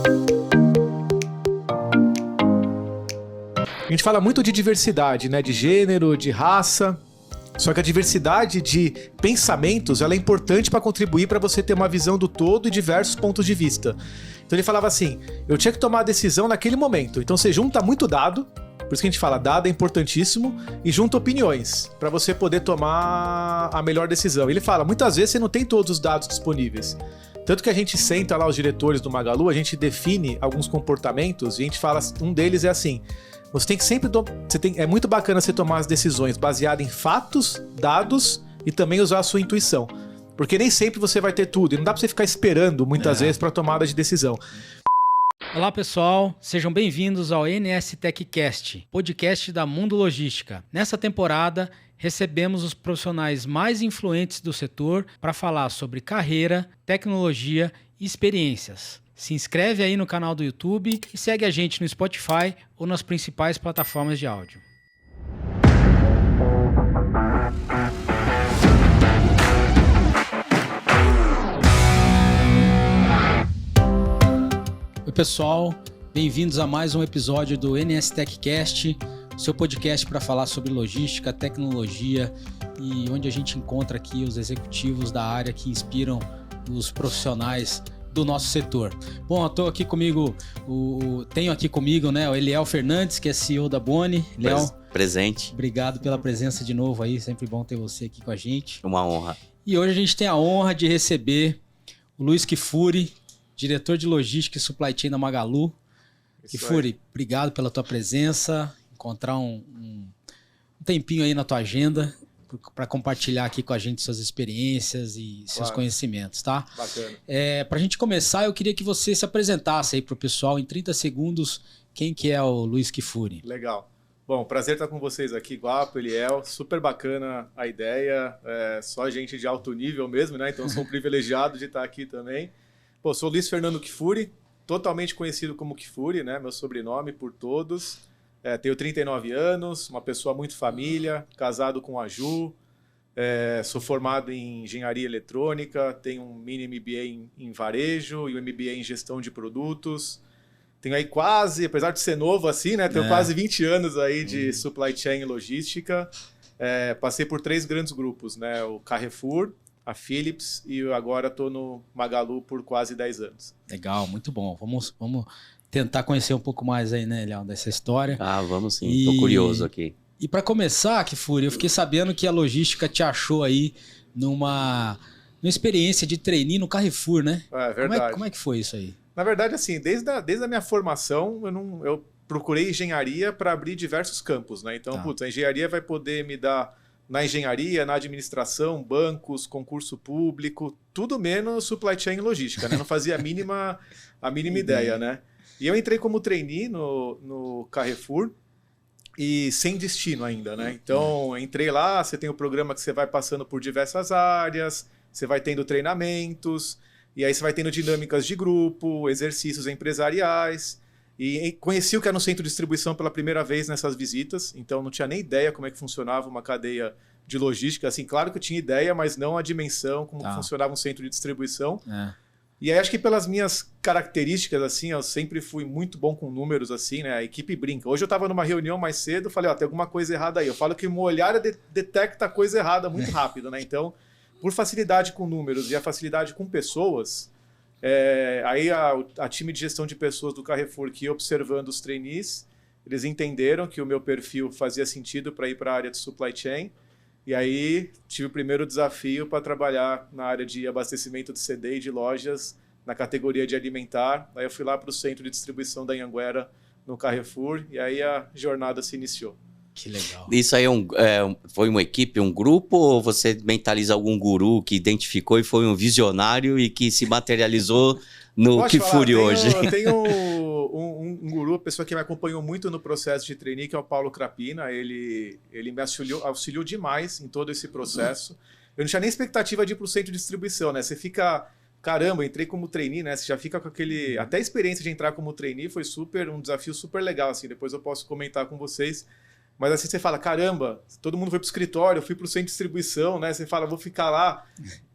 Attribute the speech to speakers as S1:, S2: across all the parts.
S1: A gente fala muito de diversidade, né? De gênero, de raça. Só que a diversidade de pensamentos ela é importante para contribuir para você ter uma visão do todo e diversos pontos de vista. Então ele falava assim, eu tinha que tomar a decisão naquele momento. Então você junta muito dado, por isso que a gente fala, dado é importantíssimo, e junta opiniões, para você poder tomar a melhor decisão. Ele fala, muitas vezes você não tem todos os dados disponíveis. Tanto que a gente senta lá, os diretores do Magalu, a gente define alguns comportamentos, e a gente fala, um deles é assim, você tem que sempre... é muito bacana você tomar as decisões baseadas em fatos, dados e também usar a sua intuição. Porque nem sempre você vai ter tudo. E não dá pra você ficar esperando muitas vezes para tomada de decisão.
S2: Olá pessoal, sejam bem-vindos ao NS TechCast, podcast da Mundo Logística. Nessa temporada, recebemos os profissionais mais influentes do setor para falar sobre carreira, tecnologia e experiências. Se inscreve aí no canal do YouTube e segue a gente no Spotify ou nas principais plataformas de áudio. Oi pessoal, bem-vindos a mais um episódio do NS TechCast, seu podcast para falar sobre logística, tecnologia e onde a gente encontra aqui os executivos da área que inspiram os profissionais do nosso setor. Bom, eu tô aqui comigo, tenho aqui comigo, né, o Eliel Fernandes, que é CEO da Boni. Eliel,
S3: presente.
S2: Obrigado pela presença de novo aí, sempre bom ter você aqui com a gente.
S3: Uma honra.
S2: E hoje a gente tem a honra de receber o Luiz Kfouri, diretor de logística e supply chain da Magalu. Kfouri, obrigado pela tua presença, encontrar um tempinho aí na tua agenda para compartilhar aqui com a gente suas experiências e seus conhecimentos, tá?
S1: Bacana.
S2: Para a gente começar, eu queria que você se apresentasse aí para o pessoal em 30 segundos quem que é o Luiz Kfouri.
S1: Legal. Bom, prazer estar com vocês aqui, Guapo, Eliel. Super bacana a ideia. Só gente de alto nível mesmo, né? Então sou um privilegiado de estar aqui também. Pô, sou Luiz Fernando Kfouri, totalmente conhecido como Kfouri, né? Meu sobrenome por todos. Tenho 39 anos, uma pessoa muito família, casado com a Ju, sou formado em engenharia eletrônica, tenho um mini MBA em varejo e um MBA em gestão de produtos. Tenho aí quase, apesar de ser novo assim, né? Tenho quase 20 anos aí de supply chain e logística. Passei por 3 grandes grupos, né? O Carrefour, a Philips e agora estou no Magalu por quase 10 anos.
S2: Legal, muito bom. Vamos tentar conhecer um pouco mais aí, né, Léo, dessa história.
S3: Ah, vamos sim. Tô curioso aqui.
S2: E para começar, Kfouri, eu fiquei sabendo que a logística te achou aí numa experiência de trainee no Carrefour, né?
S1: É verdade.
S2: Como é que foi isso aí?
S1: Na verdade, assim, desde a minha formação, eu procurei engenharia para abrir diversos campos, né? Então, a engenharia vai poder me dar na engenharia, na administração, bancos, concurso público, tudo menos supply chain e logística, né? Não fazia a mínima ideia, né? E eu entrei como trainee no Carrefour e sem destino ainda, né? Então, entrei lá, você tem o programa que você vai passando por diversas áreas, você vai tendo treinamentos, e aí você vai tendo dinâmicas de grupo, exercícios empresariais, e conheci o que era um centro de distribuição pela primeira vez nessas visitas, então não tinha nem ideia como é que funcionava uma cadeia de logística. Assim, claro que eu tinha ideia, mas não a dimensão, como funcionava um centro de distribuição. E aí acho que pelas minhas características, assim, eu sempre fui muito bom com números, assim, né? A equipe brinca. Hoje eu estava numa reunião mais cedo, falei, tem alguma coisa errada aí. Eu falo que o meu olhar detecta a coisa errada muito rápido, né? Então, por facilidade com números e a facilidade com pessoas, aí a time de gestão de pessoas do Carrefour, que ia observando os trainees, eles entenderam que o meu perfil fazia sentido para ir para a área de supply chain. E aí tive o primeiro desafio para trabalhar na área de abastecimento de CD e de lojas, na categoria de alimentar. Aí eu fui lá para o centro de distribuição da Anhanguera, no Carrefour, e aí a jornada se iniciou.
S2: Que legal.
S3: Isso aí foi uma equipe, um grupo, ou você mentaliza algum guru que identificou e foi um visionário e que se materializou no Kfouri hoje?
S1: Eu tenho um guru, pessoa que me acompanhou muito no processo de trainee, que é o Paulo Crapina. Ele me auxiliou demais em todo esse processo. Eu não tinha nem expectativa de ir para o centro de distribuição, né? Você fica... Caramba, entrei como trainee, né? Você já fica com aquele... Até a experiência de entrar como trainee foi um desafio super legal, assim. Depois eu posso comentar com vocês. Mas assim você fala, caramba, todo mundo foi para o escritório, eu fui para o centro de distribuição, né? Você fala, vou ficar lá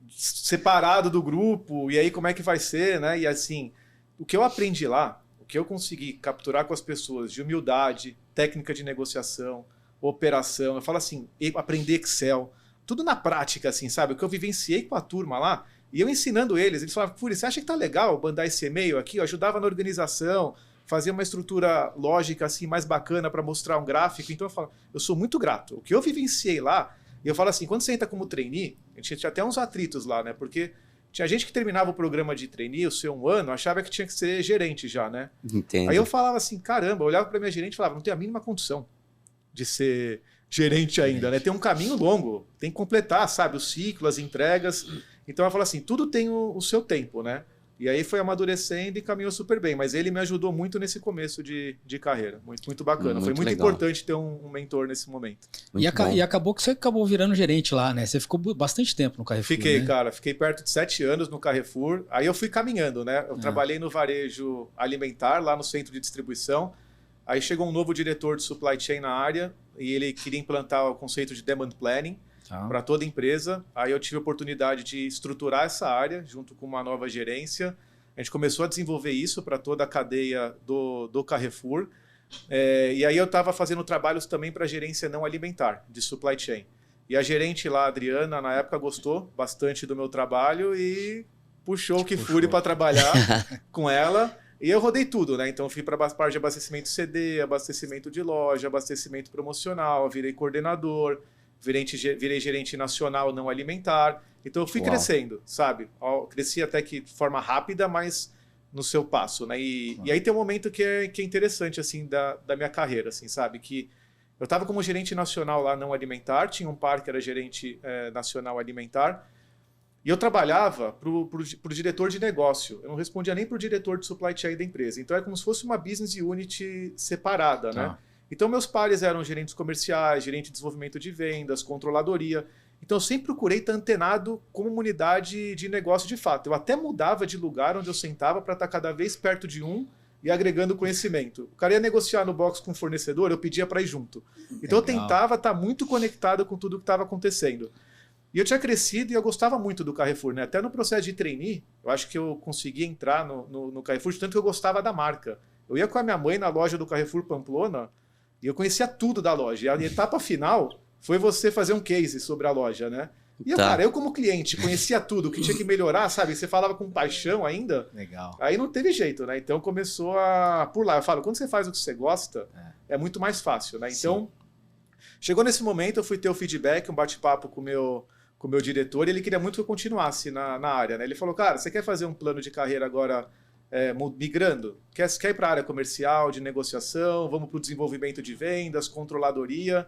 S1: separado do grupo, e aí como é que vai ser, né? E assim, o que eu aprendi lá, o que eu consegui capturar com as pessoas de humildade, técnica de negociação, operação, eu falo assim, aprender Excel, tudo na prática, assim, sabe? O que eu vivenciei com a turma lá, e eu ensinando eles falavam, Furi, você acha que tá legal mandar esse e-mail aqui? Eu ajudava na organização, fazia uma estrutura lógica assim mais bacana para mostrar um gráfico. Então eu falo, eu sou muito grato. O que eu vivenciei lá, e eu falo assim, quando você entra como trainee, a gente tinha até uns atritos lá, né? Porque tinha gente que terminava o programa de trainee, o seu 1 ano, achava que tinha que ser gerente já, né?
S3: Entendo.
S1: Aí eu falava assim, caramba, eu olhava para minha gerente e falava, não tenho a mínima condição de ser gerente ainda, né? Tem um caminho longo, tem que completar, sabe? O ciclo, as entregas. Então eu falo assim, tudo tem o seu tempo, né? E aí foi amadurecendo e caminhou super bem. Mas ele me ajudou muito nesse começo de carreira. Muito, muito bacana.
S3: Muito
S1: foi muito
S3: legal.
S1: importante ter um mentor nesse momento.
S2: E acabou que você acabou virando gerente lá, né? Você ficou bastante tempo no Carrefour.
S1: Fiquei,
S2: né?
S1: cara. Fiquei perto de 7 anos no Carrefour. Aí eu fui caminhando, né? Eu trabalhei no varejo alimentar, lá no centro de distribuição. Aí chegou um novo diretor de supply chain na área e ele queria implantar o conceito de demand planning para toda a empresa. Aí eu tive a oportunidade de estruturar essa área junto com uma nova gerência. A gente começou a desenvolver isso para toda a cadeia do Carrefour. E aí eu estava fazendo trabalhos também para a gerência não alimentar, de supply chain. E a gerente lá, a Adriana, na época gostou bastante do meu trabalho e puxou o Kifuri para trabalhar com ela. E eu rodei tudo, né? Então eu fui para a parte de abastecimento CD, abastecimento de loja, abastecimento promocional, virei coordenador, virei gerente nacional não alimentar. Então eu fui crescendo, sabe? Cresci até que de forma rápida, mas no seu passo, né? E aí tem um momento que é interessante, assim, da minha carreira, assim, sabe? Que eu estava como gerente nacional lá não alimentar, tinha um par que era gerente nacional alimentar, e eu trabalhava para o diretor de negócio. Eu não respondia nem para o diretor de supply chain da empresa. Então é como se fosse uma business unit separada, né? Então meus pares eram gerentes comerciais, gerente de desenvolvimento de vendas, controladoria. Então eu sempre procurei estar antenado como uma unidade de negócio de fato. Eu até mudava de lugar onde eu sentava para estar cada vez perto de um e agregando conhecimento. O cara ia negociar no box com o fornecedor, eu pedia para ir junto. Então eu tentava estar muito conectado com tudo que estava acontecendo. E eu tinha crescido e eu gostava muito do Carrefour, né? Até no processo de trainee, eu acho que eu consegui entrar no Carrefour, de tanto que eu gostava da marca. Eu ia com a minha mãe na loja do Carrefour Pamplona e eu conhecia tudo da loja. E a etapa final foi você fazer um case sobre a loja, né? E cara, eu como cliente conhecia tudo, o que tinha que melhorar, sabe? Você falava com paixão ainda.
S2: Legal.
S1: Aí não teve jeito, né? Então começou a... Por lá, eu falo, quando você faz o que você gosta, é muito mais fácil, né? Então, chegou nesse momento, eu fui ter o feedback, um bate-papo com o meu diretor, e ele queria muito que eu continuasse na área, né? Ele falou, cara, você quer fazer um plano de carreira agora migrando? Quer ir para a área comercial, de negociação, vamos para o desenvolvimento de vendas, controladoria?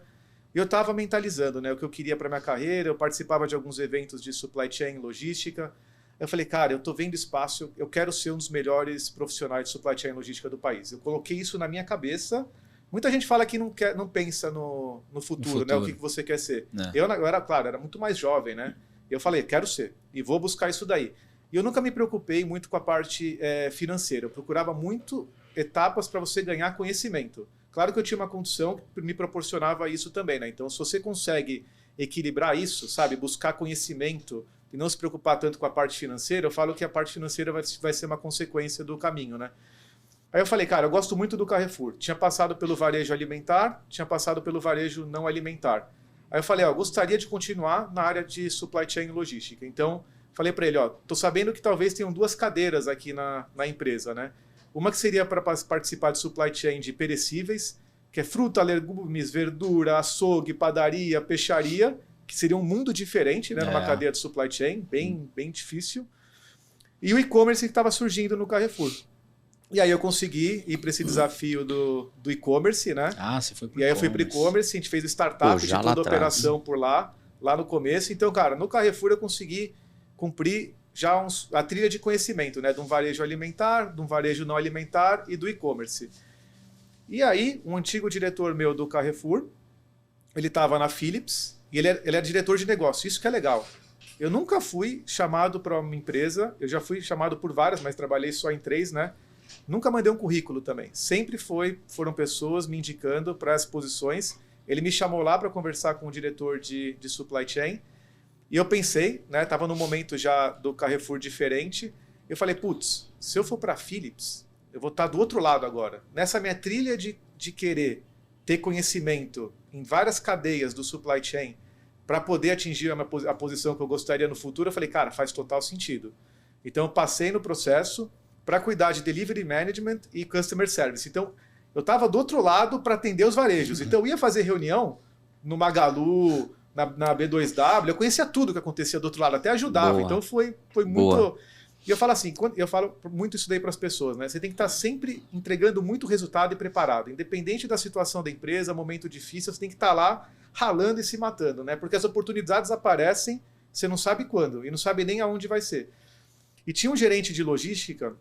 S1: E eu estava mentalizando, né, o que eu queria para minha carreira, eu participava de alguns eventos de supply chain, logística. Eu falei, cara, eu estou vendo espaço, eu quero ser um dos melhores profissionais de supply chain e logística do país. Eu coloquei isso na minha cabeça. Muita gente fala que não pensa no futuro, né, o que você quer ser. Eu era, claro, era muito mais jovem, né? E eu falei, quero ser, e vou buscar isso daí. E eu nunca me preocupei muito com a parte financeira. Eu procurava muito etapas para você ganhar conhecimento. Claro que eu tinha uma condição que me proporcionava isso também, né? Então, se você consegue equilibrar isso, sabe? Buscar conhecimento e não se preocupar tanto com a parte financeira, eu falo que a parte financeira vai ser uma consequência do caminho, né? Aí eu falei, cara, eu gosto muito do Carrefour. Tinha passado pelo varejo alimentar, tinha passado pelo varejo não alimentar. Aí eu falei, ó, gostaria de continuar na área de supply chain e logística. Então, falei para ele, ó, tô sabendo que talvez tenham 2 cadeiras aqui na empresa, né? Uma que seria para participar de supply chain de perecíveis, que é fruta, legumes, verdura, açougue, padaria, peixaria, que seria um mundo diferente, né, numa cadeia de supply chain, bem difícil. E o e-commerce que estava surgindo no Carrefour. E aí eu consegui ir para esse desafio do e-commerce, né?
S2: Você foi pro
S1: E aí eu fui para o e-commerce, a gente fez o startup de toda a operação por lá no começo. Então, cara, no Carrefour eu consegui cumprir já a trilha de conhecimento, né? De um varejo alimentar, de um varejo não alimentar e do e-commerce. E aí, um antigo diretor meu do Carrefour, ele estava na Philips e ele é diretor de negócio. Isso que é legal. Eu nunca fui chamado para uma empresa, eu já fui chamado por várias, mas trabalhei só em 3, né? Nunca mandei um currículo também. Sempre foram pessoas me indicando para as posições. Ele me chamou lá para conversar com o diretor de supply chain. E eu pensei, né? Tava num momento já do Carrefour diferente. Eu falei, putz, se eu for para a Philips, eu vou estar do outro lado agora. Nessa minha trilha de querer ter conhecimento em várias cadeias do supply chain para poder atingir a posição que eu gostaria no futuro, eu falei, cara, faz total sentido. Então, eu passei no processo para cuidar de delivery management e customer service. Então, eu estava do outro lado para atender os varejos. Então, eu ia fazer reunião no Magalu, na B2W, eu conhecia tudo que acontecia do outro lado, até ajudava. Boa. Então, foi muito... Boa. E eu falo assim, eu falo muito isso daí para as pessoas, né? Você tem que estar sempre entregando muito resultado e preparado. Independente da situação da empresa, momento difícil, você tem que estar lá ralando e se matando, né? Porque as oportunidades aparecem, você não sabe quando, e não sabe nem aonde vai ser. E tinha um gerente de logística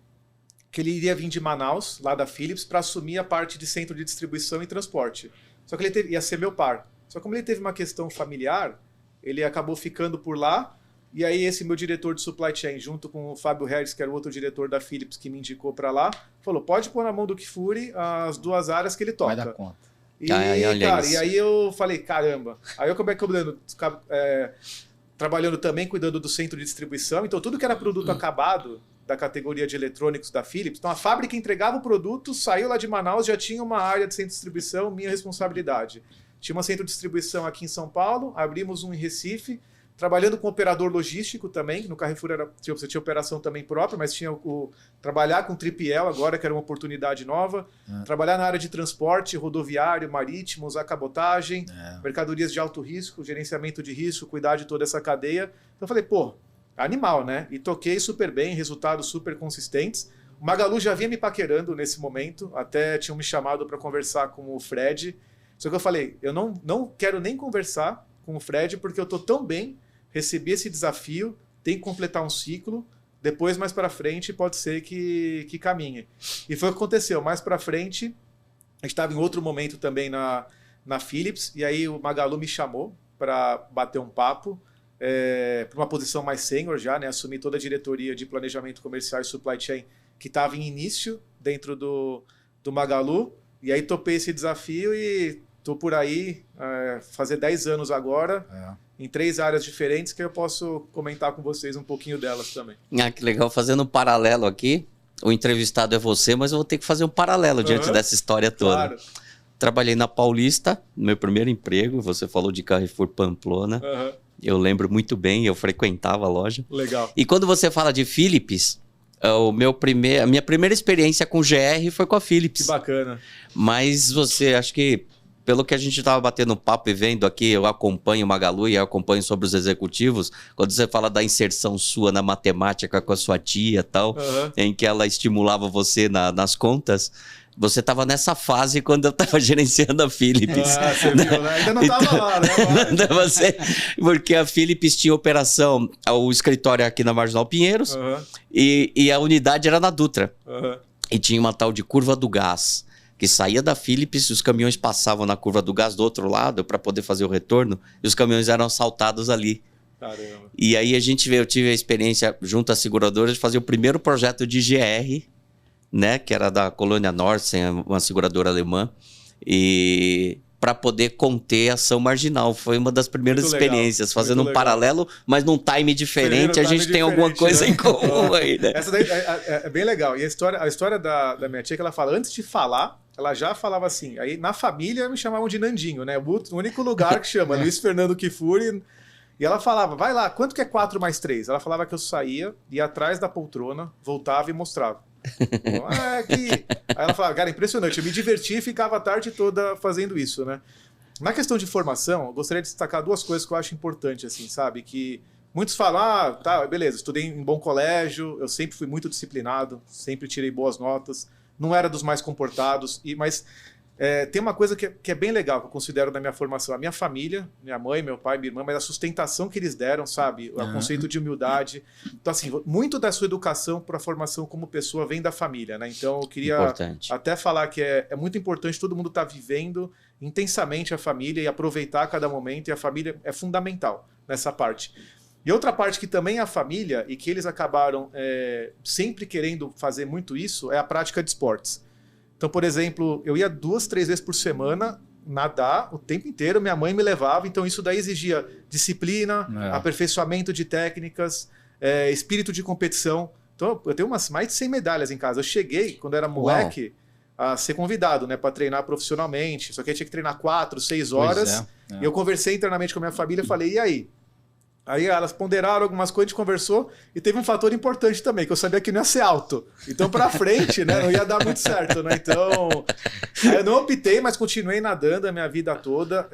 S1: que ele iria vir de Manaus, lá da Philips, para assumir a parte de centro de distribuição e transporte. Só que ele ia ser meu par. Só que como ele teve uma questão familiar, ele acabou ficando por lá. E aí esse meu diretor de supply chain, junto com o Fábio Regis, que era o outro diretor da Philips que me indicou para lá, falou, pode pôr na mão do Kfouri as 2 áreas que ele toca.
S2: Vai dar conta.
S1: E, cara, e aí eu falei, caramba. Aí eu acabei trabalhando também, cuidando do centro de distribuição. Então tudo que era produto acabado da categoria de eletrônicos da Philips, então a fábrica entregava o produto, saiu lá de Manaus, já tinha uma área de centro de distribuição, minha responsabilidade. Tinha um centro de distribuição aqui em São Paulo, abrimos um em Recife, trabalhando com operador logístico também. No Carrefour você tinha operação também própria, mas tinha trabalhar com 3PL agora, que era uma oportunidade nova. Trabalhar na área de transporte, rodoviário, marítimo, usar cabotagem, mercadorias de alto risco, gerenciamento de risco, cuidar de toda essa cadeia. Então eu falei, pô, animal, né? E toquei super bem, resultados super consistentes. O Magalu já vinha me paquerando nesse momento, até tinham me chamado para conversar com o Fred. Só que eu falei, eu não quero nem conversar com o Fred, porque eu estou tão bem, recebi esse desafio, tem que completar um ciclo, depois mais para frente pode ser que caminhe. E foi o que aconteceu, mais para frente, a gente estava em outro momento também na Philips, e aí o Magalu me chamou para bater um papo, para uma posição mais sênior já, né? Assumi toda a diretoria de planejamento comercial e supply chain, que estava em início dentro do Magalu, e aí topei esse desafio e estou por aí, fazer 10 anos agora, em 3 áreas diferentes, que eu posso comentar com vocês um pouquinho delas também.
S3: Ah, que legal. Fazendo um paralelo aqui, o entrevistado é você, mas eu vou ter que fazer um paralelo diante dessa história toda. Claro. Trabalhei na Paulista, no meu primeiro emprego, você falou de Carrefour Pamplona. Eu lembro muito bem, eu frequentava a loja.
S1: Legal.
S3: E quando você fala de Philips, a minha primeira experiência com GR foi com a Philips.
S1: Que bacana.
S3: Mas você, acho que, pelo que a gente estava batendo papo e vendo aqui, eu acompanho o Magalu e eu acompanho sobre os executivos, quando você fala da inserção sua na matemática com a sua tia e tal, em que ela estimulava você nas contas, você estava nessa fase quando eu estava gerenciando a Philips.
S1: Você viu, né? Ainda não estava lá, né?
S3: Porque a Philips tinha operação, o escritório aqui na Marginal Pinheiros, e a unidade era na Dutra. E tinha uma tal de curva do gás, que saía da Philips, os caminhões passavam na curva do gás do outro lado para poder fazer o retorno, e os caminhões eram assaltados ali.
S1: Caramba.
S3: E aí eu tive a experiência junto às seguradoras de fazer o primeiro projeto de GR, né, que era da Colônia Nordsen, uma seguradora alemã, e para poder conter a ação marginal. Foi uma das primeiras experiências, fazendo um paralelo, mas num time diferente, a gente tem alguma coisa em comum aí, né?
S1: Essa daí é bem legal. E a história da minha tia, que ela fala, antes de falar, ela já falava assim, aí na família me chamavam de Nandinho, né? O único lugar que chama, Luiz Fernando Kfouri. E ela falava, vai lá, quanto que é 4 mais 3? Ela falava que eu saía, ia atrás da poltrona, voltava e mostrava. Aí ela falava, cara, impressionante, eu me divertia e ficava a tarde toda fazendo isso, né? Na questão de formação, eu gostaria de destacar 2 coisas que eu acho importante, assim, sabe? Que muitos falam, tá, beleza, estudei em bom colégio, eu sempre fui muito disciplinado, sempre tirei boas notas, não era dos mais comportados, mas tem uma coisa que é bem legal, que eu considero na minha formação, a minha família, minha mãe, meu pai, minha irmã, mas a sustentação que eles deram, sabe? O conceito de humildade. Então, assim, muito da sua educação para a formação como pessoa vem da família, né? Então, eu queria até falar que é muito importante todo mundo estar vivendo intensamente a família e aproveitar cada momento, e a família é fundamental nessa parte. E outra parte que também é a família, e que eles acabaram sempre querendo fazer muito isso, é a prática de esportes. Então, por exemplo, eu ia 2, 3 vezes por semana nadar o tempo inteiro, minha mãe me levava, então isso daí exigia disciplina, aperfeiçoamento de técnicas, espírito de competição. Então, eu tenho mais de 100 medalhas em casa. Eu cheguei, quando era moleque, a ser convidado, né, para treinar profissionalmente. Só que eu tinha que treinar 4, 6 horas. E eu conversei internamente com a minha família e falei, e aí? Aí elas ponderaram algumas coisas, a gente conversou, e teve um fator importante também, que eu sabia que não ia ser alto. Então, pra frente, né, não ia dar muito certo, né? Então, aí eu não optei, mas continuei nadando a minha vida toda.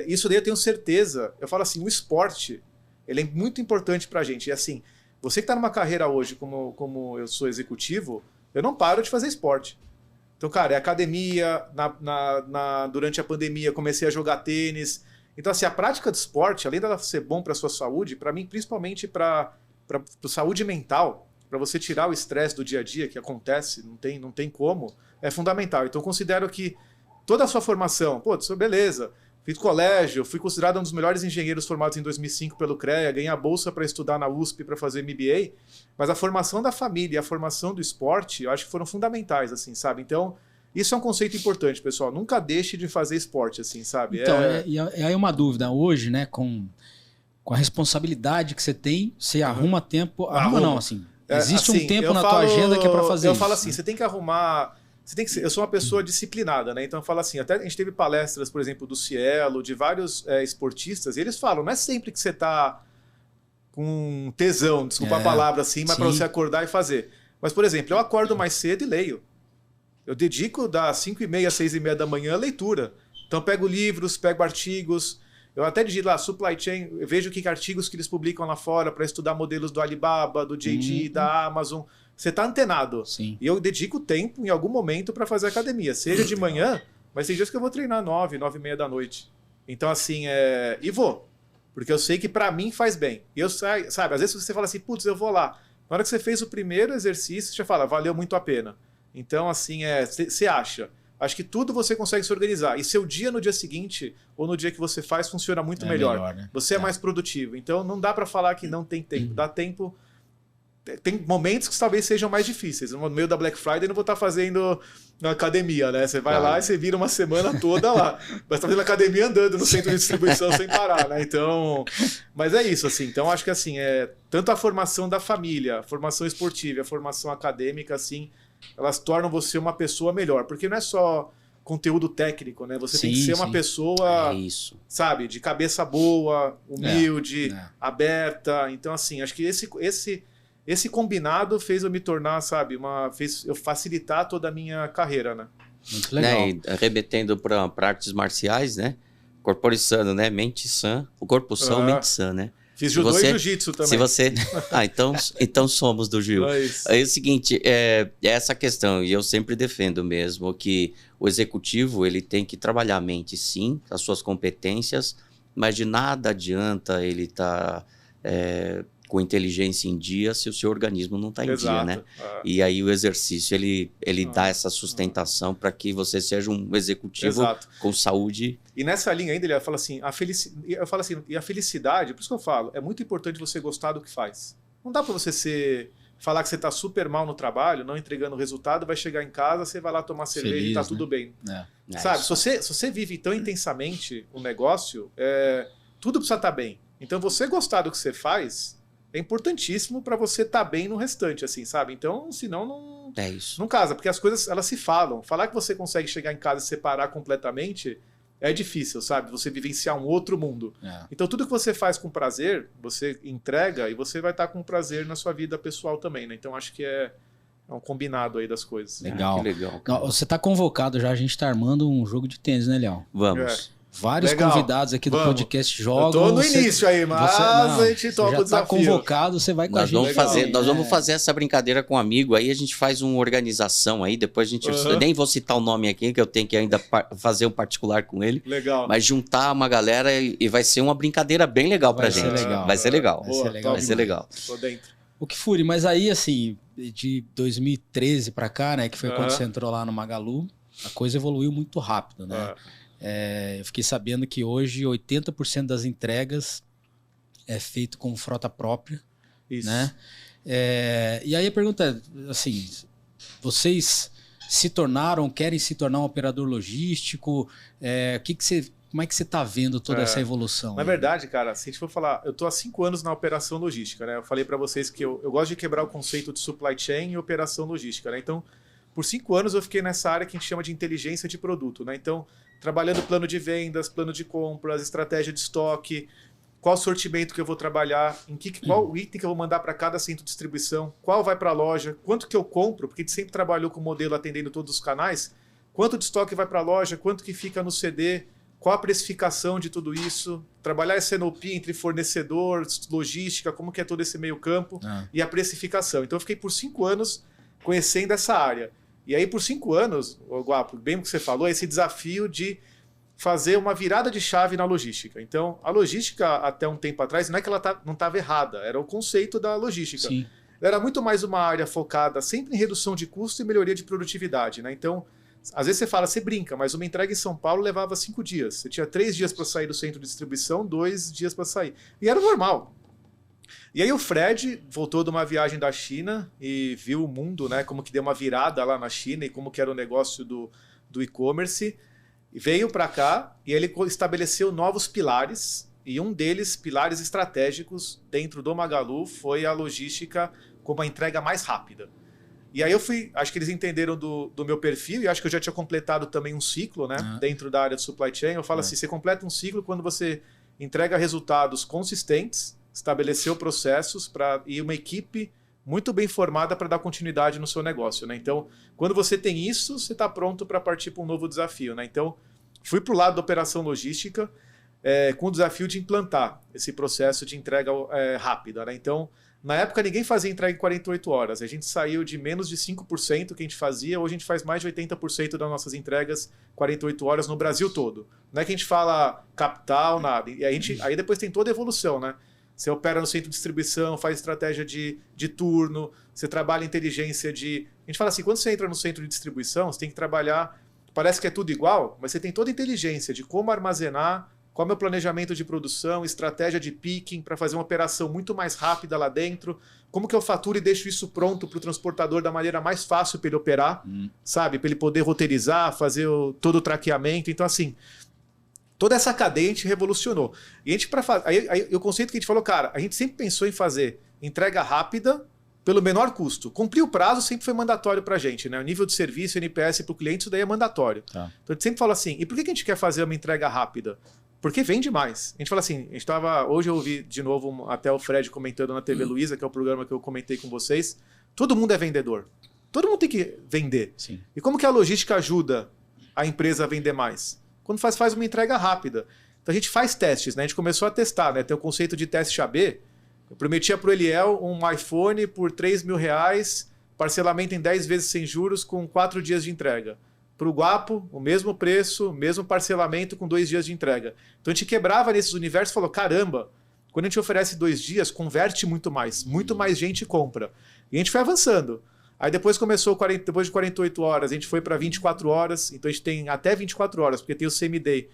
S1: Isso daí eu tenho certeza. Eu falo assim, o esporte, ele é muito importante pra gente. E assim, você que tá numa carreira hoje, como eu sou executivo, eu não paro de fazer esporte. Então, cara, é academia, durante a pandemia comecei a jogar tênis. Então, assim, a prática do esporte, além dela ser bom para a sua saúde, para mim, principalmente para saúde mental, para você tirar o estresse do dia a dia que acontece, não tem como, é fundamental. Então, eu considero que toda a sua formação, beleza, fiz colégio, fui considerado um dos melhores engenheiros formados em 2005 pelo CREA, ganhei a bolsa para estudar na USP para fazer MBA, mas a formação da família e a formação do esporte, eu acho que foram fundamentais, assim, sabe? Então, isso é um conceito importante, pessoal. Nunca deixe de fazer esporte, assim, sabe?
S2: Então, e aí uma dúvida. Hoje, né, com a responsabilidade que você tem, você arruma tempo... Arruma não, assim. Existe um tempo na tua agenda que é para fazer isso.
S1: Eu falo assim, você tem que arrumar... eu sou uma pessoa disciplinada, né? Então eu falo assim, até a gente teve palestras, por exemplo, do Cielo, de vários esportistas, e eles falam, não é sempre que você tá com tesão, desculpa a palavra assim, mas para você acordar e fazer. Mas, por exemplo, eu acordo mais cedo e leio. Eu dedico das 5h30 às 6h30 da manhã a leitura. Então, pego livros, pego artigos. Eu até digito lá, supply chain, eu vejo que artigos que eles publicam lá fora para estudar modelos do Alibaba, do JD, da Amazon. Você está antenado.
S2: Sim.
S1: E eu dedico tempo em algum momento para fazer academia. Seja de manhã, mas tem dias que eu vou treinar 9h30 da noite. Então, assim, e vou. Porque eu sei que para mim faz bem. E eu sabe, às vezes você fala assim, putz, eu vou lá. Na hora que você fez o primeiro exercício, você já fala, valeu muito a pena. Então, assim, você acha. Acho que tudo você consegue se organizar. E seu dia no dia seguinte, ou no dia que você faz, funciona muito melhor.
S2: Né?
S1: Você é mais produtivo. Então, não dá para falar que não tem tempo. Dá tempo. Tem momentos que talvez sejam mais difíceis. No meio da Black Friday, não vou estar fazendo na academia, né? Você vai lá e você vira uma semana toda lá. Mas tá fazendo academia andando no centro de distribuição sem parar, né? Então, mas é isso, assim. Então, acho que assim, tanto a formação da família, a formação esportiva, a formação acadêmica, assim, elas tornam você uma pessoa melhor. Porque não é só conteúdo técnico, né? Você tem que ser uma pessoa, sabe, de cabeça boa, humilde, aberta. Então, assim, acho que esse combinado fez eu me tornar, sabe, fez eu facilitar toda a minha carreira, né?
S2: Muito legal.
S3: Né? E remetendo para artes marciais, né? Corpo sano, né? Mente sã. O corpo são, mente sã, né?
S1: Fiz judô e jiu-jitsu também.
S3: Se você... então somos do Gil. É o seguinte, essa questão, e eu sempre defendo mesmo, que o executivo ele tem que trabalhar a mente, sim, as suas competências, mas de nada adianta ele estar com inteligência em dia se o seu organismo não está em dia, né? E aí o exercício, ele dá essa sustentação para que você seja um executivo com saúde.
S1: E nessa linha ainda, ele fala assim, eu falo assim, e a felicidade, por isso que eu falo, é muito importante você gostar do que faz. Não dá para você falar que você está super mal no trabalho, não entregando resultado, vai chegar em casa, você vai lá tomar cerveja e está tudo bem. Sabe, se você vive tão intensamente o negócio, tudo precisa estar bem. Então, você gostar do que você faz é importantíssimo para você estar bem no restante, assim, sabe? Então, senão não casa, porque as coisas, elas se falam. Falar que você consegue chegar em casa e separar completamente é difícil, sabe? Você vivenciar um outro mundo. Então, tudo que você faz com prazer, você entrega e você vai estar com prazer na sua vida pessoal também, né? Então, acho que é um combinado aí das coisas.
S2: Legal.
S3: Que legal.
S2: Não, você está convocado já, a gente está armando um jogo de tênis, né, Léo?
S3: Vamos.
S2: Vários convidados aqui do podcast jogam.
S1: Eu tô no início aí, mas a gente topa o desafio.
S2: Já tá convocado, você vai com a gente.
S3: Nós vamos fazer essa brincadeira com um amigo, aí a gente faz uma organização aí, depois a gente... Eu nem vou citar o nome aqui, que eu tenho que ainda fazer um particular com ele.
S1: Legal.
S3: Mas juntar uma galera e vai ser uma brincadeira bem legal pra gente. Vai ser legal. Vai ser legal.
S1: Tô dentro.
S2: O que fure, mas aí assim, de 2013 pra cá, né, que foi quando você entrou lá no Magalu, a coisa evoluiu muito rápido, né? Eu fiquei sabendo que hoje 80% das entregas é feito com frota própria.
S1: Isso.
S2: Né? E aí a pergunta é, assim, vocês querem se tornar um operador logístico? O que você Como é que você está vendo toda essa evolução?
S1: Na verdade, cara, se a gente for falar, eu estou há 5 anos na operação logística, né? Eu falei para vocês que eu gosto de quebrar o conceito de supply chain e operação logística, né? Então, por 5 anos eu fiquei nessa área que a gente chama de inteligência de produto, né? Então, trabalhando plano de vendas, plano de compras, estratégia de estoque, qual sortimento que eu vou trabalhar, qual item que eu vou mandar para cada centro de distribuição, qual vai para a loja, quanto que eu compro, porque a gente sempre trabalhou com o modelo atendendo todos os canais, quanto de estoque vai para a loja, quanto que fica no CD, qual a precificação de tudo isso, trabalhar esse NOP entre fornecedor, logística, como que é todo esse meio campo e a precificação. Então eu fiquei por 5 anos conhecendo essa área. E aí por 5 anos, Guapo, bem o que você falou, esse desafio de fazer uma virada de chave na logística. Então, a logística, até um tempo atrás, não é que ela não estava errada, era o conceito da logística.
S2: Sim.
S1: Ela era muito mais uma área focada sempre em redução de custo e melhoria de produtividade, né? Então, às vezes você fala, você brinca, mas uma entrega em São Paulo levava 5 dias. Você tinha 3 dias para sair do centro de distribuição, 2 dias para sair. E era normal. E aí o Fred voltou de uma viagem da China e viu o mundo, né? Como que deu uma virada lá na China e como que era o negócio do e-commerce. Veio para cá e ele estabeleceu novos pilares, e um deles, pilares estratégicos dentro do Magalu, foi a logística como a entrega mais rápida. E aí acho que eles entenderam do meu perfil, e acho que eu já tinha completado também um ciclo, né, dentro da área de supply chain. Eu falo assim, você completa um ciclo quando você entrega resultados consistentes, estabeleceu processos e uma equipe muito bem formada para dar continuidade no seu negócio, né? Então, quando você tem isso, você está pronto para partir para um novo desafio, né? Então, fui para o lado da operação logística com o desafio de implantar esse processo de entrega rápida, né? Então, na época, ninguém fazia entrega em 48 horas. A gente saiu de menos de 5% que a gente fazia, hoje a gente faz mais de 80% das nossas entregas 48 horas no Brasil todo. Não é que a gente fala capital, nada. E aí depois tem toda a evolução, né? Você opera no centro de distribuição, faz estratégia de turno, você trabalha inteligência de... A gente fala assim, quando você entra no centro de distribuição, você tem que trabalhar... Parece que é tudo igual, mas você tem toda a inteligência de como armazenar, qual é o meu planejamento de produção, estratégia de picking para fazer uma operação muito mais rápida lá dentro, como que eu faturo e deixo isso pronto para o transportador da maneira mais fácil para ele operar, sabe? Para ele poder roteirizar, fazer todo o traqueamento. Então, assim... Toda essa cadeia a gente revolucionou. E a gente, aí o conceito que a gente falou, cara, a gente sempre pensou em fazer entrega rápida pelo menor custo. Cumprir o prazo sempre foi mandatório pra gente, né? O nível de serviço, NPS para o cliente, isso daí é mandatório. Tá. Então a gente sempre fala assim, e por que a gente quer fazer uma entrega rápida? Porque vende mais. A gente fala assim, hoje eu ouvi de novo até o Fred comentando na TV Luiza, que é o programa que eu comentei com vocês, todo mundo é vendedor. Todo mundo tem que vender. Sim. E como que a logística ajuda a empresa a vender mais? Quando faz uma entrega rápida. Então a gente faz testes, né? A gente começou a testar, né? Tem o conceito de teste AB. Eu prometia para o Eliel um iPhone por R$3.000, parcelamento em 10 vezes sem juros com 4 dias de entrega. Para o Guapo, o mesmo preço, mesmo parcelamento com 2 dias de entrega. Então a gente quebrava nesses universos e falou, caramba, quando a gente oferece 2 dias, converte muito mais gente compra. E a gente foi avançando. Aí depois depois de 48 horas, a gente foi para 24 horas, então a gente tem até 24 horas, porque tem o same-day.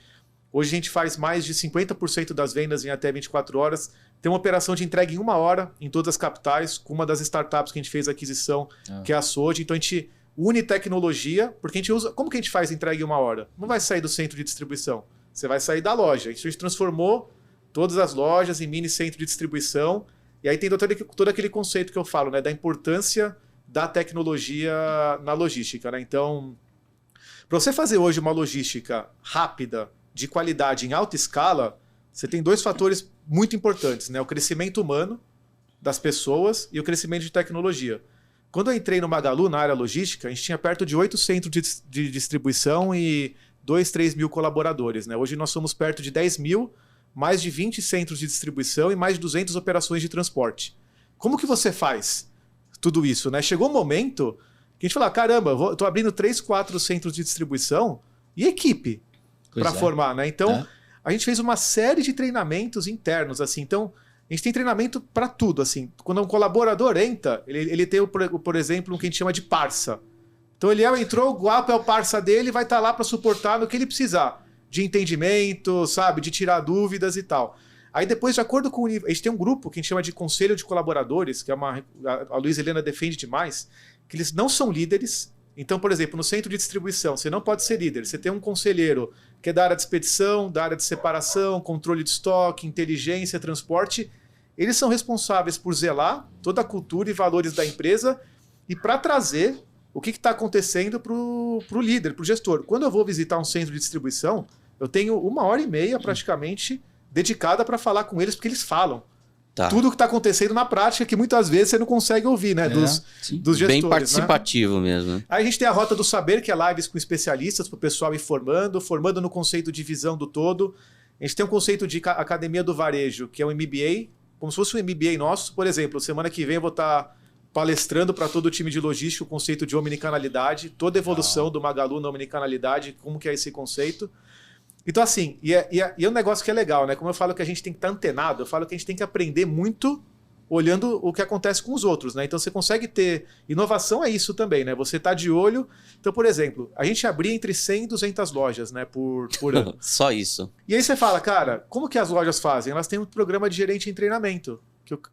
S1: Hoje a gente faz mais de 50% das vendas em até 24 horas. Tem uma operação de entrega em 1 hora em todas as capitais, com uma das startups que a gente fez a aquisição, que é a Sode. Então a gente une tecnologia, porque a gente usa... Como que a gente faz entrega em 1 hora? Não vai sair do centro de distribuição, você vai sair da loja. A gente transformou todas as lojas em mini centro de distribuição, e aí tem todo aquele conceito que eu falo, né, da importância da tecnologia na logística, né? Então, para você fazer hoje uma logística rápida, de qualidade em alta escala, você tem 2 fatores muito importantes, né? O crescimento humano das pessoas e o crescimento de tecnologia. Quando eu entrei no Magalu, na área logística, a gente tinha perto de 8 centros de distribuição e 2, 3 mil colaboradores, né? Hoje nós somos perto de 10 mil, mais de 20 centros de distribuição e mais de 200 operações de transporte. Como que você faz tudo isso, né? Chegou um momento que a gente falou, caramba, eu estou abrindo 3, 4 centros de distribuição e equipe para formar, né? Então, a gente fez uma série de treinamentos internos, assim. Então, a gente tem treinamento para tudo, assim. Quando um colaborador entra, ele tem, por exemplo, o que a gente chama de parça. Então, ele entrou, o Guapo é o parça dele, vai estar lá para suportar no que ele precisar. De entendimento, sabe? De tirar dúvidas e tal. Aí depois, de acordo com o nível... A gente tem um grupo que a gente chama de Conselho de Colaboradores, que a Luiza Helena defende demais, que eles não são líderes, Então, por exemplo, no centro de distribuição, você não pode ser líder. Você tem um conselheiro que é da área de expedição, da área de separação, controle de estoque, inteligência, transporte. Eles são responsáveis por zelar toda a cultura e valores da empresa e para trazer o que está acontecendo para o líder, para o gestor. Quando eu vou visitar um centro de distribuição, eu tenho 1h30 praticamente dedicada para falar com eles, porque eles falam. Tá. Tudo o que está acontecendo na prática, que muitas vezes você não consegue ouvir, né? Dos gestores.
S3: Bem participativo, né? Mesmo.
S1: Aí a gente tem a Rota do Saber, que é lives com especialistas para o pessoal ir formando no conceito de visão do todo. A gente tem um conceito de Academia do Varejo, que é um MBA, como se fosse um MBA nosso. Por exemplo, semana que vem eu vou estar palestrando para todo o time de logística o conceito de omnicanalidade, toda a evolução do Magalu na omnicanalidade, como que é esse conceito. Então, assim, e é um negócio que é legal, né? Como eu falo que a gente tem que estar antenado, eu falo que a gente tem que aprender muito olhando o que acontece com os outros, né? Então, você consegue ter... Inovação é isso também, né? Você está de olho... Então, por exemplo, a gente abria entre 100 e 200 lojas, né? Por ano.
S3: Só isso.
S1: E aí você fala, cara, como que as lojas fazem? Elas têm um programa de gerente em treinamento,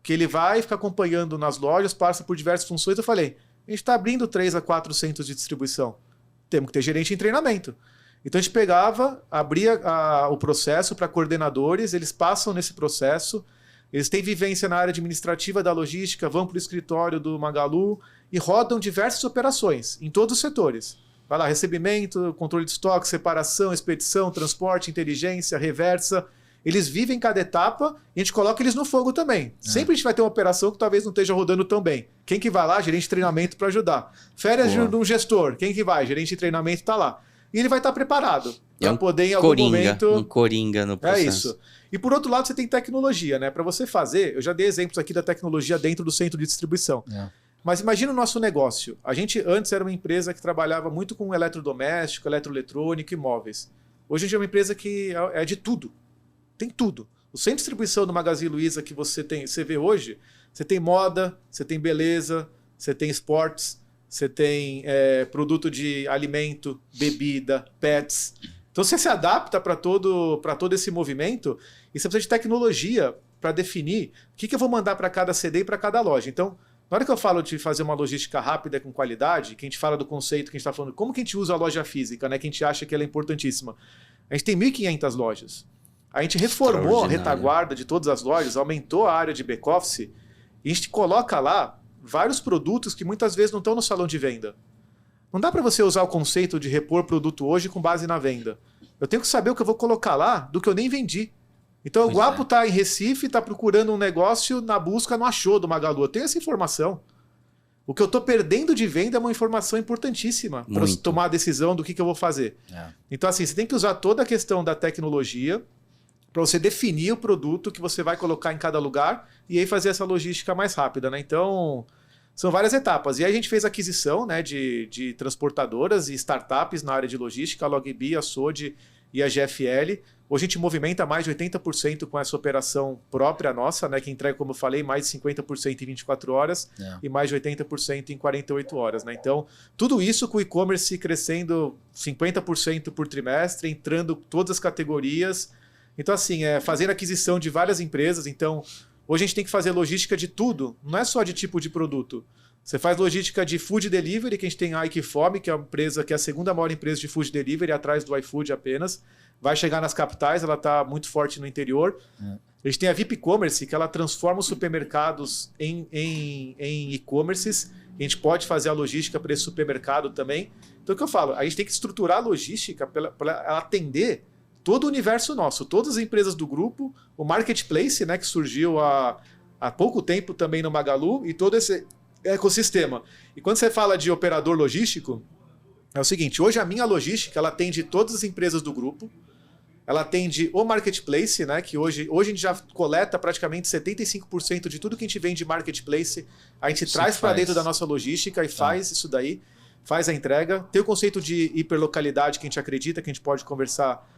S1: que ele vai ficar acompanhando nas lojas, passa por diversas funções. Eu falei, a gente está abrindo 3 a 4 centros de distribuição. Temos que ter gerente em treinamento. Então a gente pegava, abria o processo para coordenadores, eles passam nesse processo, eles têm vivência na área administrativa da logística, vão para o escritório do Magalu e rodam diversas operações em todos os setores. Vai lá, recebimento, controle de estoque, separação, expedição, transporte, inteligência, reversa. Eles vivem cada etapa e a gente coloca eles no fogo também. Sempre a gente vai ter uma operação que talvez não esteja rodando tão bem. Quem que vai lá? Gerente de treinamento para ajudar. Férias de um gestor. Quem que vai? Gerente de treinamento está lá. E ele vai estar preparado para poder em algum momento...
S3: Um coringa no processo.
S1: É isso. E por outro lado, você tem tecnologia, né? Para você fazer, eu já dei exemplos aqui da tecnologia dentro do centro de distribuição. Mas imagina o nosso negócio. A gente antes era uma empresa que trabalhava muito com eletrodoméstico, eletroeletrônico e móveis. Hoje a gente é uma empresa que é de tudo. Tem tudo. O centro de distribuição do Magazine Luiza que você vê hoje, você tem moda, você tem beleza, você tem esportes, você tem produto de alimento, bebida, pets. Então você se adapta para todo esse movimento e você precisa de tecnologia para definir o que eu vou mandar para cada CD e para cada loja. Então, na hora que eu falo de fazer uma logística rápida com qualidade, que a gente fala do conceito, que a gente está falando, como que a gente usa a loja física, né? Que a gente acha que ela é importantíssima. A gente tem 1.500 lojas. A gente reformou a retaguarda de todas as lojas, aumentou a área de back-office e a gente coloca lá vários produtos que muitas vezes não estão no salão de venda. Não dá para você usar o conceito de repor produto hoje com base na venda. Eu tenho que saber o que eu vou colocar lá do que eu nem vendi. Então o Guapo está em Recife, está procurando um negócio, na busca não achou do Magalu. Eu tenho essa informação. O que eu estou perdendo de venda é uma informação importantíssima para eu tomar a decisão do que eu vou fazer. Então assim, você tem que usar toda a questão da tecnologia para você definir o produto que você vai colocar em cada lugar e aí fazer essa logística mais rápida, né? Então, são várias etapas. E aí a gente fez aquisição, né, de transportadoras e startups na área de logística, a Logbi, a Sode e a GFL. Hoje a gente movimenta mais de 80% com essa operação própria nossa, né, que entrega, como eu falei, mais de 50% em 24 horas e mais de 80% em 48 horas. Né? Então, tudo isso com o e-commerce crescendo 50% por trimestre, entrando todas as categorias. Então, assim, fazendo aquisição de várias empresas. Então, hoje a gente tem que fazer logística de tudo, não é só de tipo de produto. Você faz logística de food delivery, que a gente tem a Equifome, que é uma empresa que é a segunda maior empresa de food delivery, atrás do iFood apenas. Vai chegar nas capitais, ela está muito forte no interior. A gente tem a VIP Commerce, que ela transforma os supermercados em e-commerces. A gente pode fazer a logística para esse supermercado também. Então, o que eu falo? A gente tem que estruturar a logística para atender todo o universo nosso, todas as empresas do grupo, o Marketplace, né, que surgiu há pouco tempo também no Magalu, e todo esse ecossistema. E quando você fala de operador logístico, é o seguinte, hoje a minha logística, ela atende todas as empresas do grupo, ela atende o Marketplace, né, que hoje a gente já coleta praticamente 75% de tudo que a gente vende de Marketplace, a gente traz para dentro da nossa logística e faz isso daí, faz a entrega. Tem o conceito de hiperlocalidade que a gente acredita, que a gente pode conversar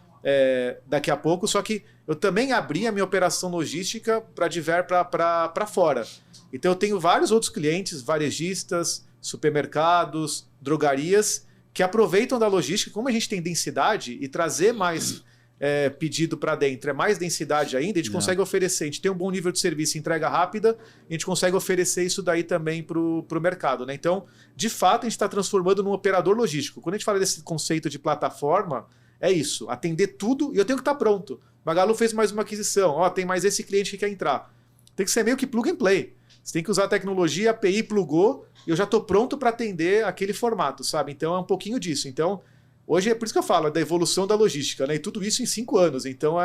S1: daqui a pouco, só que eu também abri a minha operação logística para fora. Então eu tenho vários outros clientes, varejistas, supermercados, drogarias, que aproveitam da logística, como a gente tem densidade, e trazer mais pedido para dentro, é mais densidade ainda, a gente consegue oferecer, a gente tem um bom nível de serviço, entrega rápida, a gente consegue oferecer isso daí também para o mercado, né? Então, de fato, a gente está transformando num operador logístico. Quando a gente fala desse conceito de plataforma, é isso, atender tudo e eu tenho que estar pronto. Magalu fez mais uma aquisição, tem mais esse cliente que quer entrar. Tem que ser meio que plug and play. Você tem que usar a tecnologia, a API plugou, e eu já estou pronto para atender aquele formato, sabe? Então é um pouquinho disso. Então, hoje é por isso que eu falo, da evolução da logística, né? E tudo isso em 5 anos. Então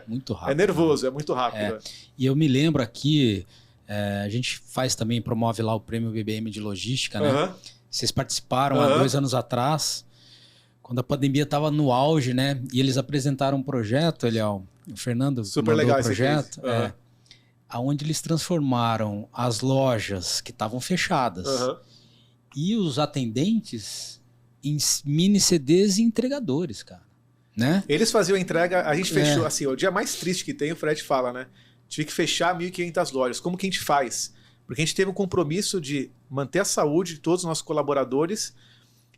S2: muito rápido.
S1: É nervoso, é muito rápido.
S2: E eu me lembro aqui, a gente promove lá o Prêmio BBM de Logística, né? Vocês participaram há 2 anos atrás, quando a pandemia estava no auge, né? E eles apresentaram um projeto, o Fernando
S1: super legal
S2: o projeto, onde eles transformaram as lojas que estavam fechadas e os atendentes em mini CDs e entregadores, cara. Né?
S1: Eles faziam a entrega, a gente fechou, assim, o dia mais triste que tem, o Fred fala, né? Tive que fechar 1.500 lojas. Como que a gente faz? Porque a gente teve um compromisso de manter a saúde de todos os nossos colaboradores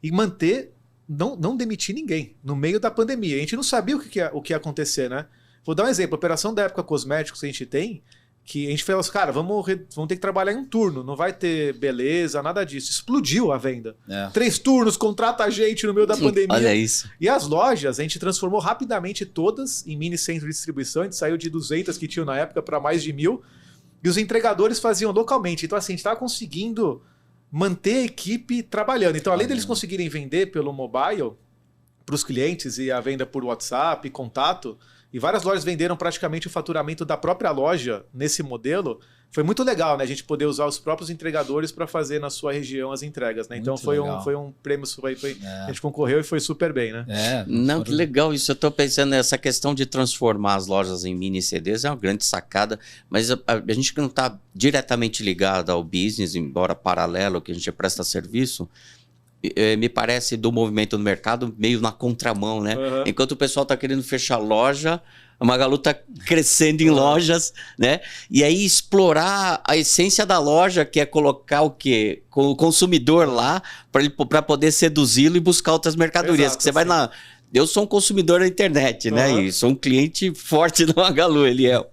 S1: e manter, não demitir ninguém no meio da pandemia. A gente não sabia o que ia acontecer, né? Vou dar um exemplo, a operação da época cosméticos que a gente tem, que a gente falou assim, cara, vamos ter que trabalhar em um turno, não vai ter beleza, nada disso. Explodiu a venda. 3 turnos, contrata a gente no meio da pandemia.
S3: Olha isso.
S1: E as lojas, a gente transformou rapidamente todas em mini centro de distribuição, a gente saiu de 200 que tinham na época para mais de 1.000, e os entregadores faziam localmente. Então assim, a gente estava conseguindo manter a equipe trabalhando. Então além deles conseguirem vender pelo mobile para os clientes e a venda por WhatsApp, contato, e várias lojas venderam praticamente o faturamento da própria loja nesse modelo. Foi muito legal, né? A gente poder usar os próprios entregadores para fazer na sua região as entregas, né? Então foi um prêmio, a gente concorreu e foi super bem, né?
S3: Não, que legal isso. Eu estou pensando nessa questão de transformar as lojas em mini CDs, é uma grande sacada, mas a gente que não está diretamente ligado ao business, embora paralelo, que a gente presta serviço, me parece do movimento no mercado meio na contramão, né? Enquanto o pessoal está querendo fechar loja, a Magalu está crescendo em lojas, né? E aí explorar a essência da loja, que é colocar o quê? O consumidor lá para poder seduzi-lo e buscar outras mercadorias. Que você vai na... Eu sou um consumidor da internet, né? E sou um cliente forte do Magalu, Eliel.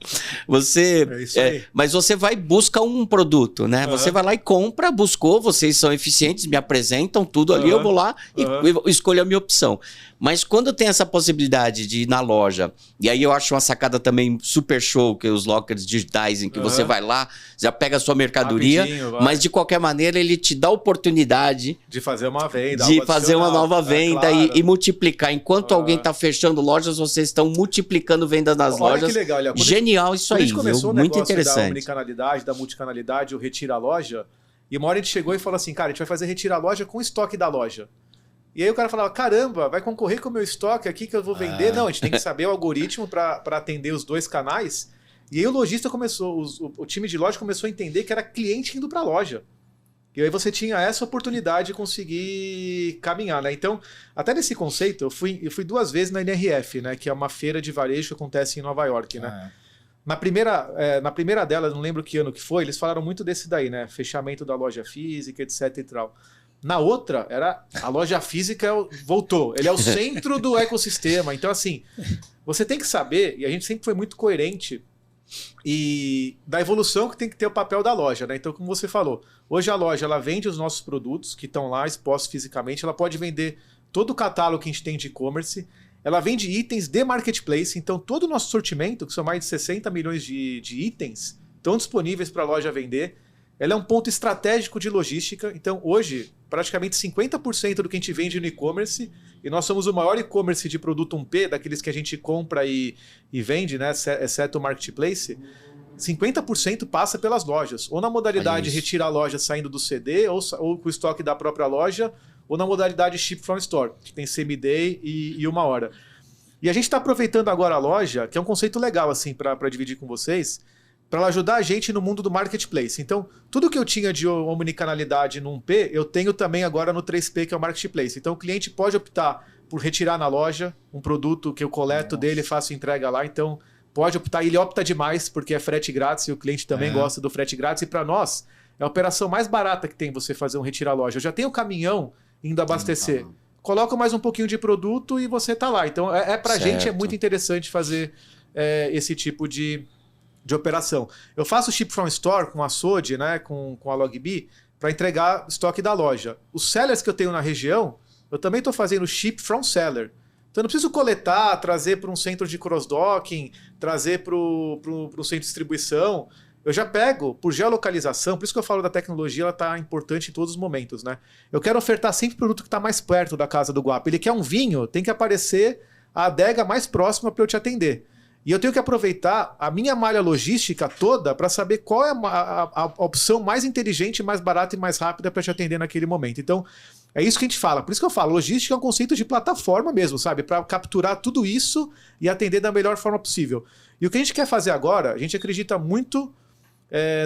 S3: Mas você vai buscar um produto, né? Você vai lá e compra, buscou, vocês são eficientes, me apresentam tudo ali, eu vou lá e escolho a minha opção. Mas quando tem essa possibilidade de ir na loja, e aí eu acho uma sacada também super show, que os lockers digitais, em que você vai lá, já pega a sua mercadoria, mas de qualquer maneira ele te dá a oportunidade
S1: de fazer uma venda,
S3: de fazer uma nova venda e multiplicar. Enquanto alguém está fechando lojas, vocês estão multiplicando vendas nas lojas.
S1: Olha que legal, Léo.
S3: Genial isso aí,
S1: começou
S3: muito interessante.
S1: Da omnicanalidade, da multicanalidade, o retira a loja, e uma hora a gente chegou e falou assim, cara, a gente vai fazer retira a loja com o estoque da loja. E aí o cara falava, caramba, vai concorrer com o meu estoque aqui que eu vou vender? Não, a gente tem que saber o algoritmo para atender os 2 canais. E aí o lojista começou, o time de loja começou a entender que era cliente indo para a loja. E aí você tinha essa oportunidade de conseguir caminhar, né? Então, até nesse conceito, eu fui 2 vezes na NRF, né? Que é uma feira de varejo que acontece em Nova York, né? Na primeira delas, não lembro que ano que foi, eles falaram muito desse daí, né? Fechamento da loja física, etc e tal. Na outra, a loja física voltou. Ele é o centro do ecossistema. Então, assim, você tem que saber, e a gente sempre foi muito coerente, e da evolução que tem que ter o papel da loja, né? Então, como você falou, hoje a loja ela vende os nossos produtos que estão lá expostos fisicamente, ela pode vender todo o catálogo que a gente tem de e-commerce, ela vende itens de marketplace, então todo o nosso sortimento, que são mais de 60 milhões de itens, estão disponíveis para a loja vender. Ela é um ponto estratégico de logística, então hoje praticamente 50% do que a gente vende no e-commerce, e nós somos o maior e-commerce de produto 1P, daqueles que a gente compra e vende, né, exceto o marketplace, 50% passa pelas lojas, ou na modalidade retira a loja saindo do CD, ou com o estoque da própria loja, ou na modalidade ship from store, que tem same-day e 1 hora. E a gente está aproveitando agora a loja, que é um conceito legal assim para dividir com vocês, para ela ajudar a gente no mundo do marketplace. Então, tudo que eu tinha de omnicanalidade no 1P, eu tenho também agora no 3P, que é o marketplace. Então, o cliente pode optar por retirar na loja um produto que eu coleto dele e faço entrega lá. Então, pode optar. Ele opta demais, porque é frete grátis e o cliente também gosta do frete grátis. E para nós, é a operação mais barata que tem você fazer um retirar loja. Eu já tenho o caminhão indo abastecer. coloca mais um pouquinho de produto e você tá lá. Então, pra gente é muito interessante fazer esse tipo de operação. Eu faço ship from store com a Sode, né, com a Logbee, para entregar estoque da loja. Os sellers que eu tenho na região, eu também estou fazendo ship from seller. Então eu não preciso coletar, trazer para um centro de cross-docking, trazer para o centro de distribuição. Eu já pego por geolocalização, por isso que eu falo da tecnologia, ela está importante em todos os momentos, né? Eu quero ofertar sempre o produto que está mais perto da casa do Guapo. Ele quer um vinho, tem que aparecer a adega mais próxima para eu te atender. E eu tenho que aproveitar a minha malha logística toda para saber qual é a opção mais inteligente, mais barata e mais rápida para te atender naquele momento. Então, é isso que a gente fala. Por isso que eu falo, logística é um conceito de plataforma mesmo, sabe? Para capturar tudo isso e atender da melhor forma possível. E o que a gente quer fazer agora, a gente acredita muito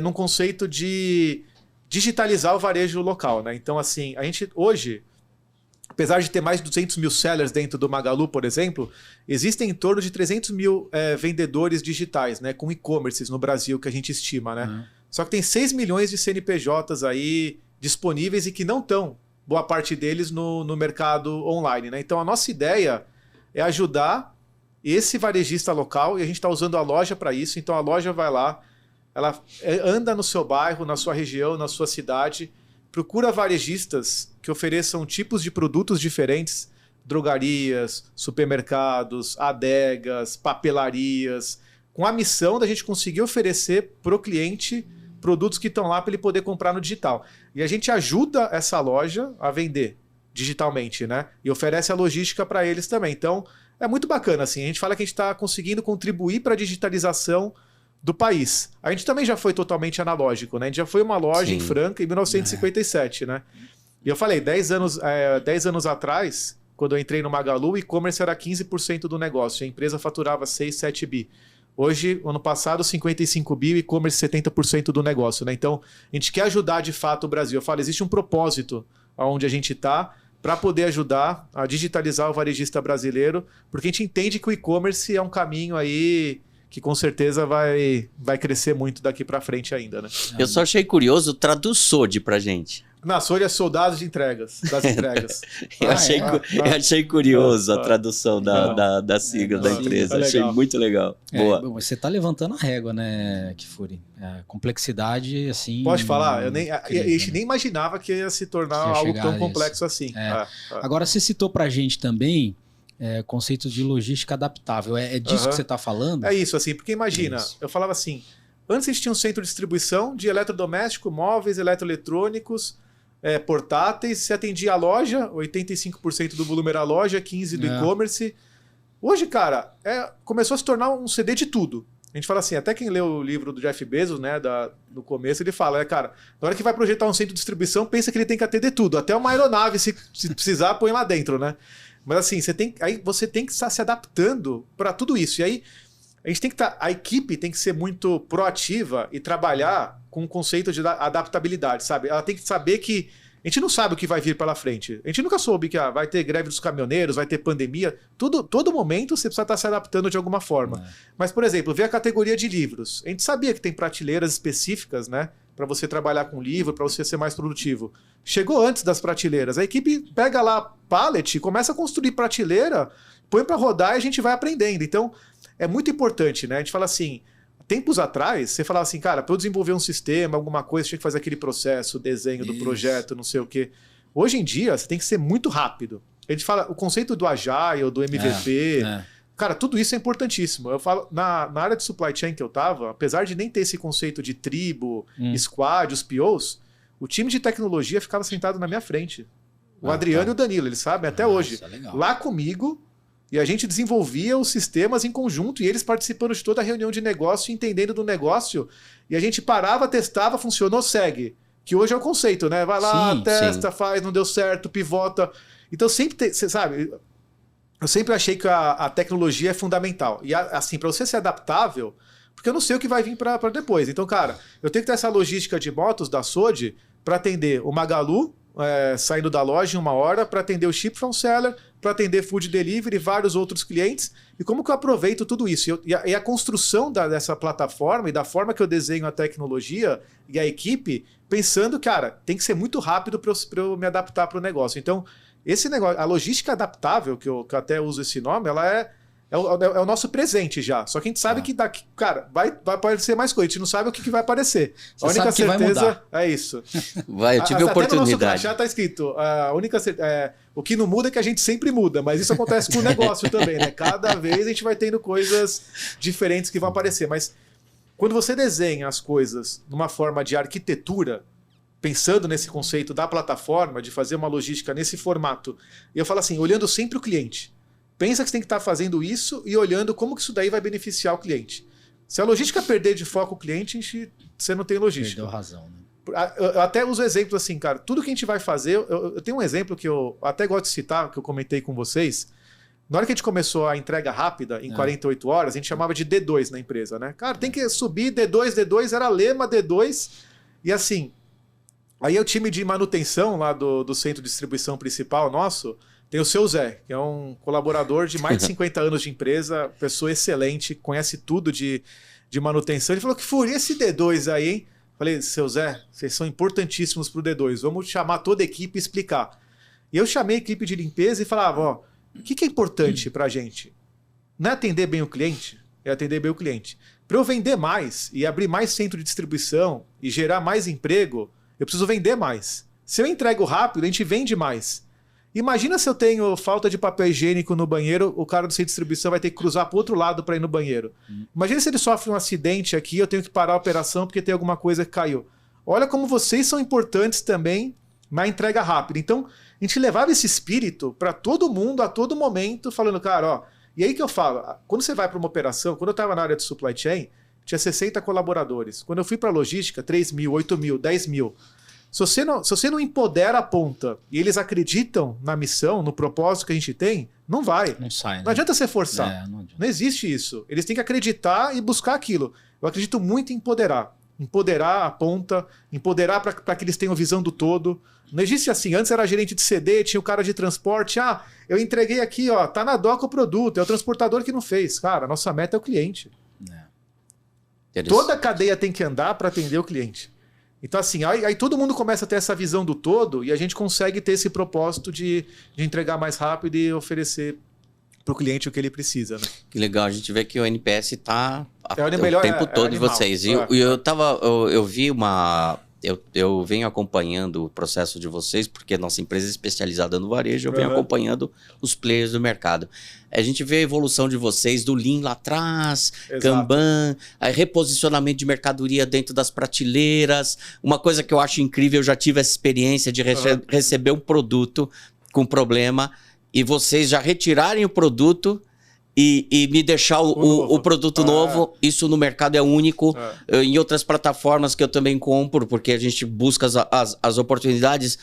S1: num conceito de digitalizar o varejo local, né? Então, assim, a gente hoje, apesar de ter mais de 200 mil sellers dentro do Magalu, por exemplo, existem em torno de 300 mil vendedores digitais, né, com e-commerces no Brasil, que a gente estima, né? Só que tem 6 milhões de CNPJs aí disponíveis e que não estão, boa parte deles, no mercado online, né? Então a nossa ideia é ajudar esse varejista local, e a gente está usando a loja para isso. Então a loja vai lá, ela anda no seu bairro, na sua região, na sua cidade, procura varejistas que ofereçam tipos de produtos diferentes, drogarias, supermercados, adegas, papelarias, com a missão da gente conseguir oferecer para o cliente produtos que estão lá para ele poder comprar no digital. E a gente ajuda essa loja a vender digitalmente, né? E oferece a logística para eles também. Então, é muito bacana, assim. A gente fala que a gente está conseguindo contribuir para a digitalização do país. A gente também já foi totalmente analógico, né? A gente já foi uma loja em Franca em 1957, né? E eu falei, 10 anos atrás, quando eu entrei no Magalu, o e-commerce era 15% do negócio. A empresa faturava 6, 7 bi. Hoje, ano passado, 55 bi, e-commerce 70% do negócio, né? Então, a gente quer ajudar de fato o Brasil. Eu falo, existe um propósito onde a gente está para poder ajudar a digitalizar o varejista brasileiro, porque a gente entende que o e-commerce é um caminho aí que com certeza vai crescer muito daqui para frente ainda, né?
S3: Eu só achei curioso, traduz Sode pra gente.
S1: Na Sode é soldados de entregas, das entregas.
S3: Eu achei curioso a tradução da sigla da empresa. Achei muito legal. Boa.
S2: Você tá levantando a régua, né, Kifuri? A complexidade, assim...
S1: Pode falar? A gente nem imaginava que ia se tornar algo tão complexo assim.
S2: Agora, você citou pra gente também conceito de logística adaptável. É disso que você está falando?
S1: É isso, assim, porque imagina, eu falava assim, antes a gente tinha um centro de distribuição de eletrodoméstico, móveis, eletroeletrônicos, portáteis, você atendia a loja, 85% do volume era a loja, 15% do e-commerce. Hoje, cara, começou a se tornar um CD de tudo. A gente fala assim, até quem leu o livro do Jeff Bezos, né, no começo, ele fala, cara, na hora que vai projetar um centro de distribuição, pensa que ele tem que atender tudo, até uma aeronave, se precisar, põe lá dentro, né? Mas assim, você tem que estar se adaptando para tudo isso. E aí, a equipe tem que ser muito proativa e trabalhar com o conceito de adaptabilidade, sabe? Ela tem que saber que a gente não sabe o que vai vir pela frente. A gente nunca soube que vai ter greve dos caminhoneiros, vai ter pandemia. Todo momento você precisa estar se adaptando de alguma forma. Mas, por exemplo, ver a categoria de livros. A gente sabia que tem prateleiras específicas, né? Para você trabalhar com livro, para você ser mais produtivo. Chegou antes das prateleiras. A equipe pega lá pallet, começa a construir prateleira, põe para rodar e a gente vai aprendendo. Então, é muito importante, né? A gente fala assim, tempos atrás, você falava assim, cara, para eu desenvolver um sistema, alguma coisa, você tinha que fazer aquele processo, desenho do projeto, não sei o quê. Hoje em dia, você tem que ser muito rápido. A gente fala, o conceito do Agile, do MVP... Cara, tudo isso é importantíssimo. Eu falo, na área de supply chain que eu estava, apesar de nem ter esse conceito de tribo, squad, os POs, o time de tecnologia ficava sentado na minha frente. O Adriano e o Danilo, eles sabem até hoje. Lá comigo, e a gente desenvolvia os sistemas em conjunto, e eles participando de toda a reunião de negócio, entendendo do negócio, e a gente parava, testava, funcionou, segue. Que hoje é o conceito, né? Vai lá, testa, faz, não deu certo, pivota. Então sempre você sabe... Eu sempre achei que a tecnologia é fundamental. E assim, para você ser adaptável, porque eu não sei o que vai vir para depois. Então, cara, eu tenho que ter essa logística de motos da Sode para atender o Magalu, saindo da loja em 1 hora, para atender o Ship from Seller, para atender Food Delivery e vários outros clientes. E como que eu aproveito tudo isso? E a construção dessa plataforma e da forma que eu desenho a tecnologia e a equipe, pensando, cara, tem que ser muito rápido para eu me adaptar para o negócio. Então, Esse negócio, a logística adaptável, que eu até uso esse nome, ela é o nosso presente já. Só que a gente sabe que daqui, cara, vai aparecer mais coisa. A gente não sabe o que vai aparecer.
S2: Você
S1: a única
S2: sabe que vai
S1: certeza
S2: mudar.
S1: é isso.
S3: Eu tive oportunidade.
S1: Até no nosso crachá tá escrito, o que não muda é que a gente sempre muda, mas isso acontece com o negócio também, né? Cada vez a gente vai tendo coisas diferentes que vão aparecer. Mas quando você desenha as coisas numa forma de arquitetura, pensando nesse conceito da plataforma, de fazer uma logística nesse formato, e eu falo assim, olhando sempre o cliente. Pensa que você tem que estar fazendo isso e olhando como que isso daí vai beneficiar o cliente. Se a logística perder de foco o cliente, você não tem logística.
S2: Perdeu razão, né?
S1: Eu até uso exemplos assim, cara. Tudo que a gente vai fazer... Eu tenho um exemplo que eu até gosto de citar, que eu comentei com vocês. Na hora que a gente começou a entrega rápida, em 48 horas, a gente chamava de D2 na empresa, né? Cara, tem que subir D2, era lema D2. E assim... Aí o time de manutenção lá do centro de distribuição principal nosso... Tem o seu Zé, que é um colaborador de mais de 50 anos de empresa, pessoa excelente, conhece tudo de manutenção. Ele falou que fúria esse D2 aí, hein? Falei, seu Zé, vocês são importantíssimos pro D2, vamos chamar toda a equipe e explicar. E eu chamei a equipe de limpeza e falava, ó, o que é importante pra gente? Não é atender bem o cliente? É atender bem o cliente. Para eu vender mais e abrir mais centro de distribuição e gerar mais emprego, eu preciso vender mais. Se eu entrego rápido, a gente vende mais. Imagina se eu tenho falta de papel higiênico no banheiro, o cara do centro de distribuição vai ter que cruzar para o outro lado para ir no banheiro. Imagina se ele sofre um acidente aqui, eu tenho que parar a operação porque tem alguma coisa que caiu. Olha como vocês são importantes também na entrega rápida. Então, a gente levava esse espírito para todo mundo, a todo momento, falando, cara, ó... E aí que eu falo, quando você vai para uma operação, quando eu estava na área de supply chain, tinha 60 colaboradores. Quando eu fui para logística, 3 mil, 8 mil, 10 mil. Se você não empodera a ponta e eles acreditam na missão, no propósito que a gente tem, não vai.
S2: Não sai, né?
S1: Não adianta você forçar. Não existe isso. Eles têm que acreditar e buscar aquilo. Eu acredito muito em empoderar. Empoderar a ponta, empoderar para que eles tenham visão do todo. Não existe assim. Antes era gerente de CD, tinha o cara de transporte. Ah, eu entreguei aqui, ó, tá na doca o produto. É o transportador que não fez. Cara, a nossa meta é o cliente. Toda a cadeia tem que andar para atender o cliente. Então, assim, aí todo mundo começa a ter essa visão do todo e a gente consegue ter esse propósito de entregar mais rápido e oferecer para o cliente o que ele precisa, né?
S3: Que legal, a gente vê que o NPS está
S1: melhor,
S3: o tempo todo de vocês. Eu venho acompanhando o processo de vocês, porque a nossa empresa é especializada no varejo, eu venho acompanhando os players do mercado. A gente vê a evolução de vocês do Lean lá atrás, Kanban, reposicionamento de mercadoria dentro das prateleiras. Uma coisa que eu acho incrível, eu já tive essa experiência de receber um produto com problema e vocês já retirarem o produto e me deixar o produto novo. Isso no mercado é único. Em outras plataformas que eu também compro, porque a gente busca as oportunidades.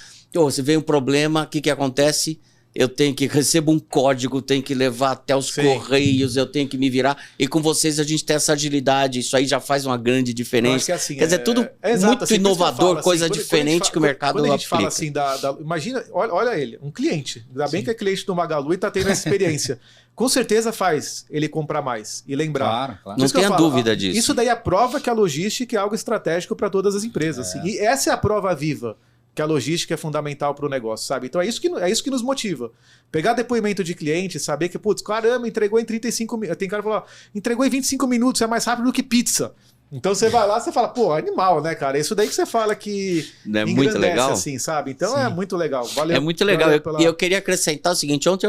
S3: Se vem um problema, o que acontece? Eu tenho que recebo um código, tenho que levar até os correios, eu tenho que me virar. E com vocês a gente tem essa agilidade. Isso aí já faz uma grande diferença.
S1: Que, assim,
S3: quer dizer, tudo muito assim, inovador, coisa diferente que o mercado aplica.
S1: Quando a gente fala assim, imagina, olha ele, um cliente. Ainda bem que é cliente do Magalu e está tendo essa experiência. Com certeza faz ele comprar mais e lembrar.
S3: Claro. Não tenha dúvida disso.
S1: Isso daí é a prova que a logística é algo estratégico para todas as empresas. Assim. E essa é a prova viva que a logística é fundamental para o negócio, sabe? Então é isso que nos motiva. Pegar depoimento de cliente, saber que, putz, caramba, entregou em 35 minutos. Tem cara que fala, entregou em 25 minutos, é mais rápido do que pizza. Então você vai lá, você fala, pô, animal, né, cara? Isso daí que você fala que
S3: é muito legal,
S1: assim, sabe? Então é muito legal. Valeu.
S3: É muito legal. E eu queria acrescentar o seguinte, ontem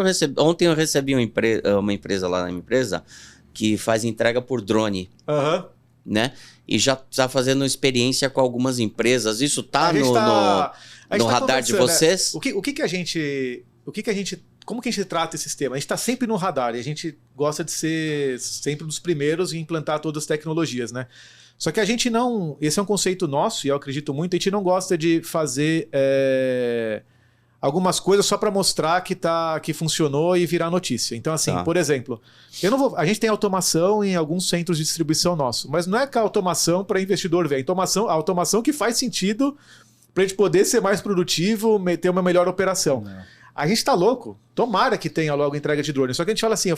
S3: eu recebi uma empresa lá na minha empresa que faz entrega por drone. Né? E já está fazendo experiência com algumas empresas. Isso está no radar de vocês?
S1: Né? Como que a gente trata esse sistema? A gente está sempre no radar e a gente gosta de ser sempre dos primeiros em implantar todas as tecnologias, né? Só que a gente não... Esse é um conceito nosso e eu acredito muito, a gente não gosta de fazer algumas coisas só para mostrar que funcionou e virar notícia. Então, assim, por exemplo, a gente tem automação em alguns centros de distribuição nosso, mas não é que a automação para investidor ver, a automação que faz sentido para a gente poder ser mais produtivo, ter uma melhor operação. A gente tá louco. Tomara que tenha logo entrega de drone. Só que a gente fala assim,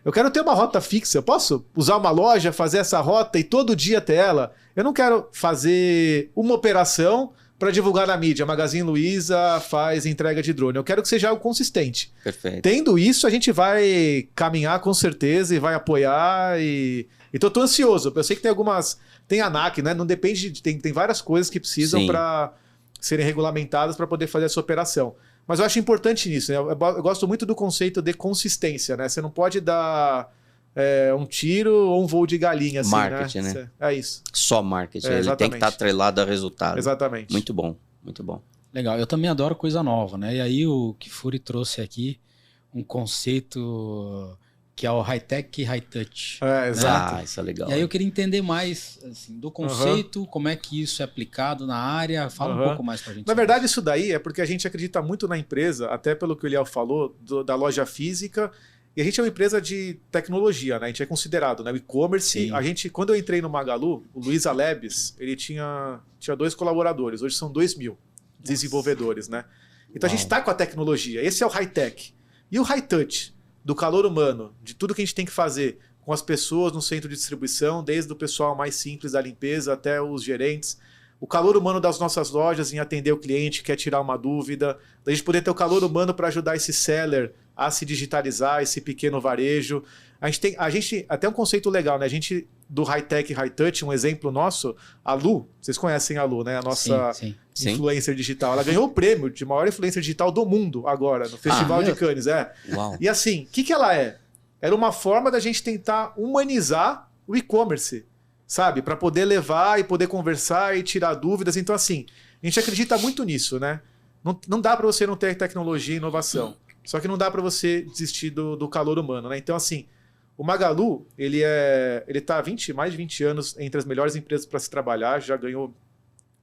S1: eu quero ter uma rota fixa. Eu posso usar uma loja, fazer essa rota e todo dia ter ela? Eu não quero fazer uma operação para divulgar na mídia. Magazine Luiza faz entrega de drone. Eu quero que seja algo consistente.
S3: Perfeito.
S1: Tendo isso, a gente vai caminhar com certeza e vai apoiar. E tô ansioso. Eu sei que tem algumas... Tem ANAC, né? Não depende de... Tem várias coisas que precisam para serem regulamentadas para poder fazer essa operação. Mas eu acho importante nisso, né? Eu gosto muito do conceito de consistência, né? Você não pode dar um tiro ou um voo de galinha, assim,
S3: marketing, né?
S1: É isso.
S3: Só marketing. Ele tem que estar atrelado a resultado.
S1: Exatamente.
S3: Muito bom, muito bom.
S2: Legal. Eu também adoro coisa nova, né? E aí o Kifuri trouxe aqui um conceito que é o high-tech e high-touch.
S1: Exato.
S3: Ah, isso é legal.
S2: E aí eu queria entender mais assim, do conceito, como é que isso é aplicado na área. Fala um pouco mais pra gente.
S1: Na verdade, isso daí é porque a gente acredita muito na empresa, até pelo que o Eliel falou, da loja física. E a gente é uma empresa de tecnologia, né? A gente é considerado, né? O e-commerce. A gente, quando eu entrei no Magalu, o Luiza Labs, ele tinha 2 colaboradores. Hoje são 2.000 desenvolvedores, né? Então a gente está com a tecnologia. Esse é o high-tech. E o high-touch, do calor humano, de tudo que a gente tem que fazer com as pessoas no centro de distribuição, desde o pessoal mais simples da limpeza até os gerentes. O calor humano das nossas lojas em atender o cliente que quer tirar uma dúvida. Da gente poder ter o calor humano para ajudar esse seller a se digitalizar, esse pequeno varejo. A gente até um conceito legal, né? A gente, do high-tech e high-touch, um exemplo nosso, a Lu, vocês conhecem a Lu, né? A nossa influencer digital. Ela ganhou o prêmio de maior influencer digital do mundo agora, no Festival de Cannes.
S3: Uau.
S1: E assim, o que ela é? Era uma forma da gente tentar humanizar o e-commerce, sabe? Para poder levar e poder conversar e tirar dúvidas. Então, assim, a gente acredita muito nisso, né? Não dá para você não ter tecnologia e inovação. Só que não dá para você desistir do calor humano, né? Então, assim, o Magalu, ele tá há mais de 20 anos entre as melhores empresas para se trabalhar. Já ganhou,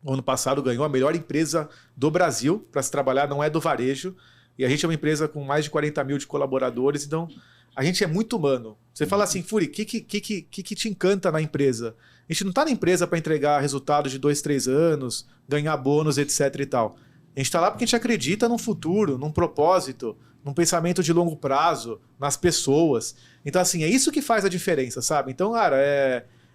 S1: ano passado ganhou a melhor empresa do Brasil para se trabalhar, não é do varejo. E a gente é uma empresa com mais de 40 mil de colaboradores, então a gente é muito humano. Você fala assim, Furi, o que te encanta na empresa? A gente não está na empresa para entregar resultados de 2, 3 anos, ganhar bônus, etc e tal. A gente está lá porque a gente acredita num futuro, num propósito, num pensamento de longo prazo, nas pessoas. Então, assim, é isso que faz a diferença, sabe? Então, cara,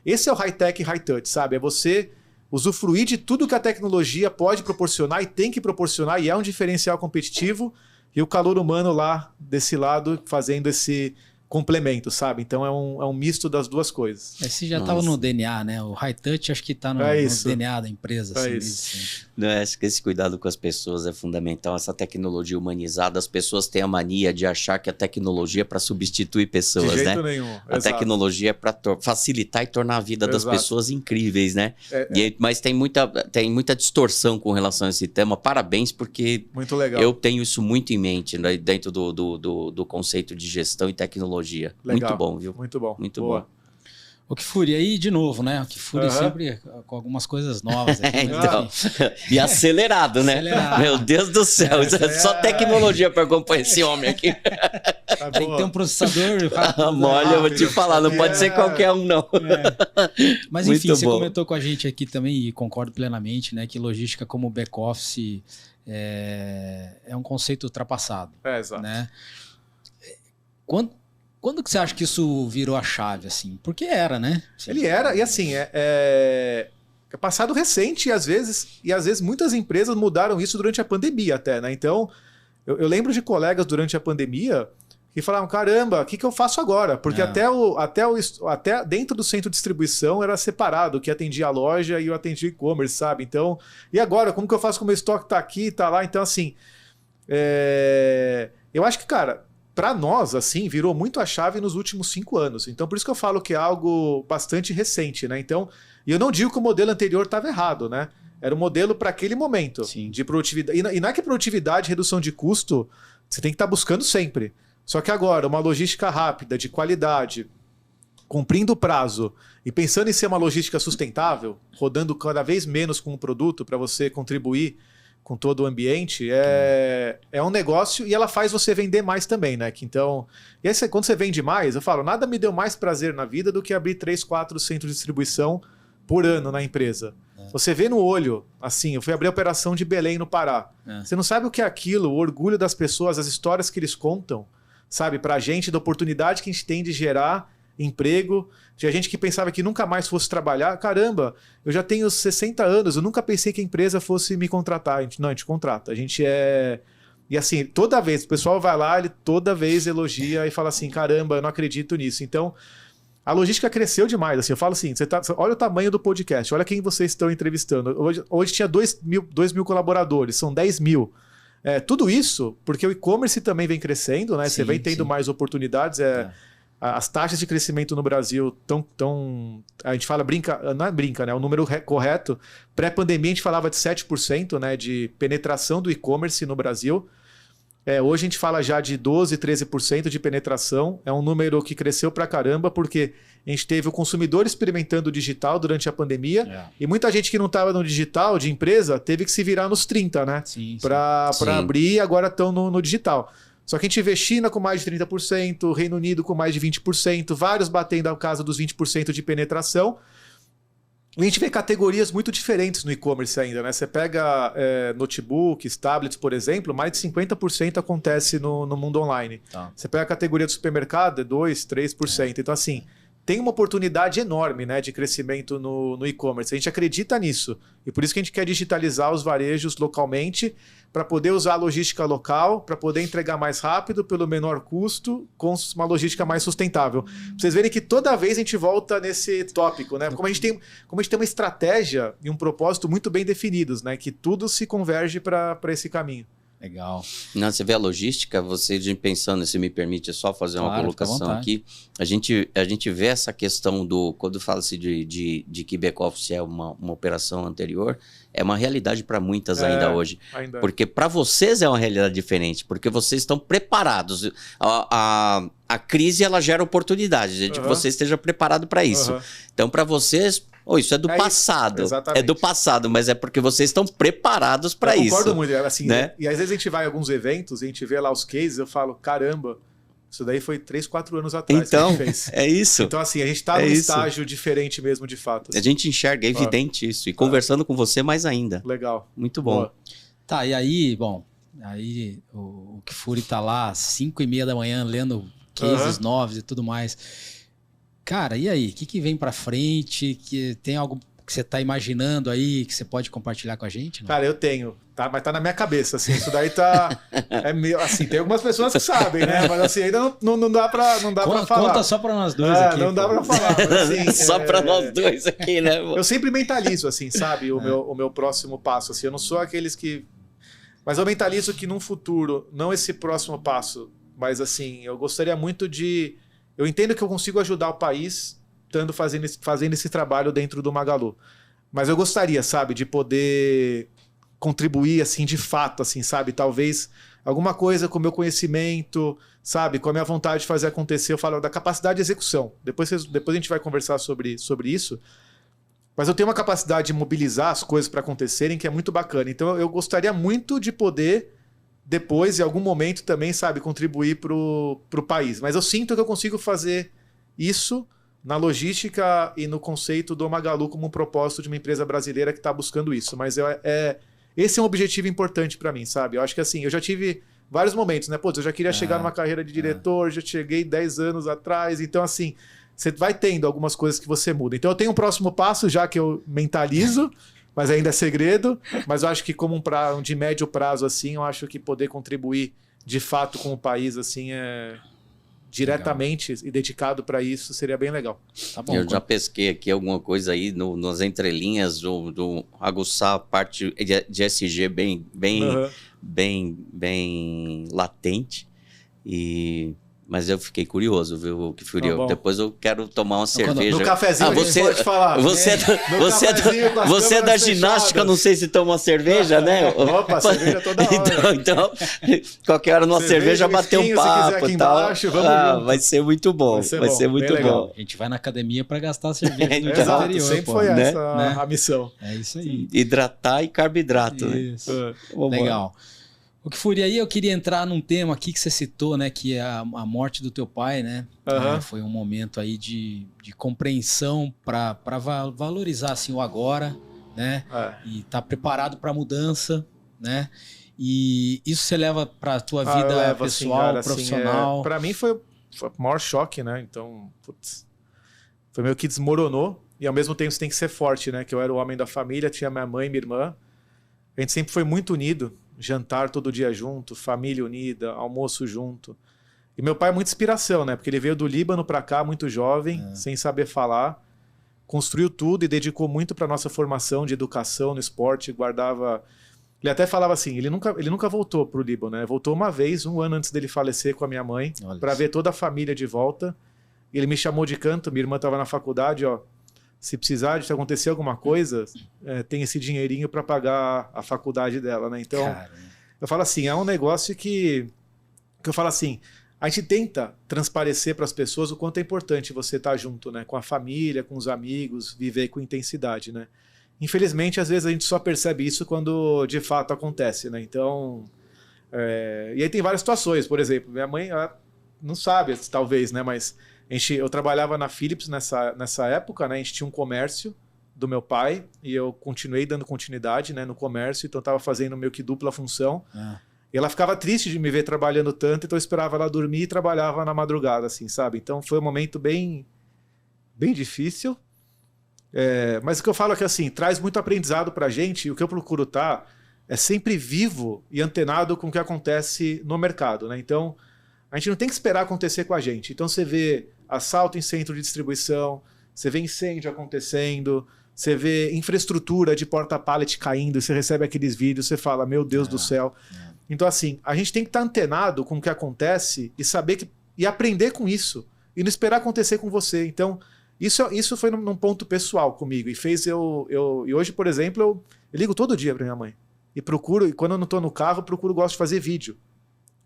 S1: esse é o high-tech e high-touch, sabe? É você usufruir de tudo que a tecnologia pode proporcionar e tem que proporcionar, e é um diferencial competitivo, e o calor humano lá desse lado fazendo esse complemento, sabe? Então é um misto das duas coisas.
S2: Esse já estava no DNA, né? O high touch acho que está no DNA da empresa.
S1: É
S2: assim,
S1: isso.
S3: Não, acho que esse cuidado com as pessoas é fundamental. Essa tecnologia humanizada, as pessoas têm a mania de achar que a tecnologia é para substituir pessoas, né?
S1: De jeito nenhum.
S3: A tecnologia é para facilitar e tornar a vida das pessoas incríveis, né? Mas tem muita distorção com relação a esse tema. Parabéns, porque
S1: muito legal.
S3: Eu tenho isso muito em mente, né, dentro do conceito de gestão e tecnologia.
S1: Legal.
S3: Muito bom, viu?
S1: Muito bom.
S3: Muito bom.
S2: O Kifuri, aí de novo, né? O Kifuri sempre com algumas coisas novas. Aqui,
S3: então, e acelerado, né? Meu Deus do céu, só tecnologia para acompanhar esse homem aqui.
S2: Tem que ter um processador.
S3: Olha, eu vou te falar, não pode ser qualquer um, não.
S2: Mas enfim, você comentou com a gente aqui também, e concordo plenamente, né? Que logística como back-office é um conceito ultrapassado.
S1: Exato.
S2: Né? Quando que você acha que isso virou a chave, assim? Porque era, né?
S1: Ele era, e assim, é passado recente, e às vezes muitas empresas mudaram isso durante a pandemia até, né? Então, eu lembro de colegas durante a pandemia que falavam, caramba, o que eu faço agora? Porque até dentro do centro de distribuição era separado, que atendia a loja e eu atendia e-commerce, sabe? Então, e agora? Como que eu faço com o meu estoque tá aqui, tá lá? Então, assim, eu acho que, cara, para nós, assim, virou muito a chave nos últimos 5 anos. Então, por isso que eu falo que é algo bastante recente, né? Então, e eu não digo que o modelo anterior estava errado, né? Era um modelo para aquele momento.
S2: Sim.
S1: De produtividade. E não é que produtividade, redução de custo, você tem que estar buscando sempre. Só que agora, uma logística rápida, de qualidade, cumprindo o prazo e pensando em ser uma logística sustentável, rodando cada vez menos com o produto para você contribuir com todo o ambiente, é um negócio, e ela faz você vender mais também, né? Então, e aí quando você vende mais, eu falo, nada me deu mais prazer na vida do que abrir 3, 4 centros de distribuição por ano na empresa. Você vê no olho, assim, eu fui abrir a operação de Belém, no Pará. Você não sabe o que é aquilo, o orgulho das pessoas, as histórias que eles contam, sabe? Pra gente, da oportunidade que a gente tem de gerar emprego. Tinha gente que pensava que nunca mais fosse trabalhar. Caramba, eu já tenho 60 anos, eu nunca pensei que a empresa fosse me contratar. A gente contrata. A gente é... E assim, toda vez, o pessoal vai lá, ele toda vez elogia e fala assim, caramba, eu não acredito nisso. Então, a logística cresceu demais. Assim, eu falo assim, olha o tamanho do podcast, olha quem vocês estão entrevistando. Hoje tinha 2 mil colaboradores, são 10 mil. Tudo isso porque o e-commerce também vem crescendo, né? Você vem tendo mais oportunidades. As taxas de crescimento no Brasil estão. A gente fala, não é brinca, né? O número correto. Pré-pandemia a gente falava de 7%, né, de penetração do e-commerce no Brasil. Hoje a gente fala já de 12%, 13% de penetração. É um número que cresceu pra caramba, porque a gente teve o consumidor experimentando o digital durante a pandemia. E muita gente que não estava no digital, de empresa, teve que se virar nos 30%, né? Para abrir, e agora estão no digital. Só que a gente vê China com mais de 30%, Reino Unido com mais de 20%, vários batendo a casa dos 20% de penetração. E a gente vê categorias muito diferentes no e-commerce ainda, né? Você pega notebooks, tablets, por exemplo, mais de 50% acontece no mundo online. Você pega a categoria do supermercado, é 2%, 3%. Então, assim, tem uma oportunidade enorme, né, de crescimento no e-commerce. A gente acredita nisso. E por isso que a gente quer digitalizar os varejos localmente, para poder usar a logística local, para poder entregar mais rápido, pelo menor custo, com uma logística mais sustentável. Pra vocês verem que toda vez a gente volta nesse tópico, né? Como a gente tem uma estratégia e um propósito muito bem definidos, né? Que tudo se converge para esse caminho.
S2: Legal.
S3: Não, você vê a logística, você pensando, se me permite só fazer uma colocação aqui, a gente vê essa questão quando fala-se de que back-office é uma operação anterior, é uma realidade para muitas ainda hoje. Porque para vocês é uma realidade diferente, porque vocês estão preparados. A crise, ela gera oportunidade, de que você esteja preparado para isso. Então, para vocês... isso é do passado. É do passado, mas é porque vocês estão preparados para isso. Eu
S1: concordo muito. Assim, né? E às vezes a gente vai em alguns eventos e a gente vê lá os cases, eu falo, caramba, isso daí foi 3, 4 anos atrás que a gente fez.
S3: É isso.
S1: Então, assim, a gente está num estágio diferente mesmo, de fato. Assim.
S3: A gente enxerga, é evidente isso. E conversando com você mais ainda.
S1: Legal.
S3: Muito bom. Boa.
S2: Tá, e aí, o Kfouri tá lá às 5h30 da manhã lendo cases novos e tudo mais. Cara, e aí? O que vem pra frente? Tem algo que você tá imaginando aí que você pode compartilhar com a gente? Não?
S1: Cara, eu tenho, tá? Mas tá na minha cabeça, assim. Isso daí tá... assim, tem algumas pessoas que sabem, né? Mas assim, ainda não dá pra falar.
S2: Conta só pra nós dois aqui.
S1: Não dá pra falar. Mas, assim,
S3: só pra nós dois aqui, né?
S1: Eu sempre mentalizo, assim, sabe? O meu próximo passo, assim. Eu não sou aqueles que... Mas eu mentalizo que num futuro, não esse próximo passo, mas assim, eu gostaria muito de... Eu entendo que eu consigo ajudar o país fazendo esse trabalho dentro do Magalu. Mas eu gostaria, sabe, de poder contribuir, assim, de fato, assim, sabe? Talvez alguma coisa com o meu conhecimento, sabe? Com a minha vontade de fazer acontecer. Eu falo da capacidade de execução. Depois a gente vai conversar sobre isso. Mas eu tenho uma capacidade de mobilizar as coisas para acontecerem que é muito bacana. Então eu gostaria muito de poder... depois, em algum momento também, sabe, contribuir para o país. Mas eu sinto que eu consigo fazer isso na logística e no conceito do Magalu como um propósito de uma empresa brasileira que está buscando isso. Mas esse é um objetivo importante para mim, sabe? Eu acho que assim, eu já tive vários momentos, né? Pô, eu já queria chegar numa carreira de diretor, já cheguei 10 anos atrás. Então, assim, você vai tendo algumas coisas que você muda. Então, eu tenho um próximo passo já que eu mentalizo, mas ainda é segredo. Mas eu acho que como um de médio prazo, assim, eu acho que poder contribuir de fato com o país, assim, diretamente e dedicado para isso, seria bem legal.
S3: Tá bom, eu já pesquei aqui alguma coisa aí nas entrelinhas do aguçar a parte de SG bem latente. Mas eu fiquei curioso, viu, Kfouri? Depois eu quero tomar uma cerveja.
S1: No cafezinho a gente pode falar.
S3: Você é da ginástica, não sei se toma uma cerveja, né?
S1: Opa, cerveja toda hora.
S3: Então, qualquer hora numa cerveja bater um papo e tal.
S1: Embaixo,
S3: vai ser muito bom. Vai ser muito bom.
S2: A gente vai na academia para gastar cerveja no
S1: Exato,
S2: interior,
S1: sempre foi essa a missão.
S2: É isso aí.
S3: Hidratar e carboidrato.
S2: Isso. Né? Legal. O Kfouri, aí eu queria entrar num tema aqui que você citou, né? Que é a morte do teu pai, né? Foi um momento aí de compreensão para valorizar assim, o agora, né? E estar preparado para a mudança, né? E isso você leva para a tua vida pessoal, assim, profissional?
S1: Para mim foi foi o maior choque, né? Então, putz, foi meio que desmoronou. E ao mesmo tempo você tem que ser forte, né? Que eu era o homem da família, tinha minha mãe e minha irmã. A gente sempre foi muito unido. Jantar todo dia junto, família unida, almoço junto. E meu pai é muita inspiração, né? Porque ele veio do Líbano para cá, muito jovem, sem saber falar. Construiu tudo e dedicou muito para nossa formação de educação no esporte. Guardava... Ele até falava assim, ele nunca voltou para o Líbano, né? Voltou uma vez, 1 ano antes dele falecer com a minha mãe, para ver toda a família de volta. E ele me chamou de canto, minha irmã estava na faculdade, ó. Se precisar de acontecer alguma coisa, tem esse dinheirinho para pagar a faculdade dela, né? Então, eu falo assim, é um negócio que eu falo assim, a gente tenta transparecer para as pessoas o quanto é importante você estar junto, né? Com a família, com os amigos, viver com intensidade, né? Infelizmente, às vezes a gente só percebe isso quando de fato acontece, né? Então, e aí tem várias situações, por exemplo, minha mãe ela não sabe, talvez, né? Mas eu trabalhava na Philips nessa época, né? A gente tinha um comércio do meu pai e eu continuei dando continuidade, né, no comércio, então eu estava fazendo meio que dupla função. E ela ficava triste de me ver trabalhando tanto, então eu esperava ela dormir e trabalhava na madrugada, assim, sabe? Então foi um momento bem difícil. Mas o que eu falo é que, assim, traz muito aprendizado pra gente, e o que eu procuro é sempre vivo e antenado com o que acontece no mercado, né? Então, a gente não tem que esperar acontecer com a gente. Então você vê assalto em centro de distribuição, você vê incêndio acontecendo, você vê infraestrutura de porta-pallet caindo, você recebe aqueles vídeos, você fala, meu Deus do céu. Então, assim, a gente tem que estar antenado com o que acontece e saber e aprender com isso. E não esperar acontecer com você. Então, isso foi num ponto pessoal comigo. E fez e hoje, por exemplo, eu ligo todo dia para minha mãe. E quando eu não estou no carro, gosto de fazer vídeo.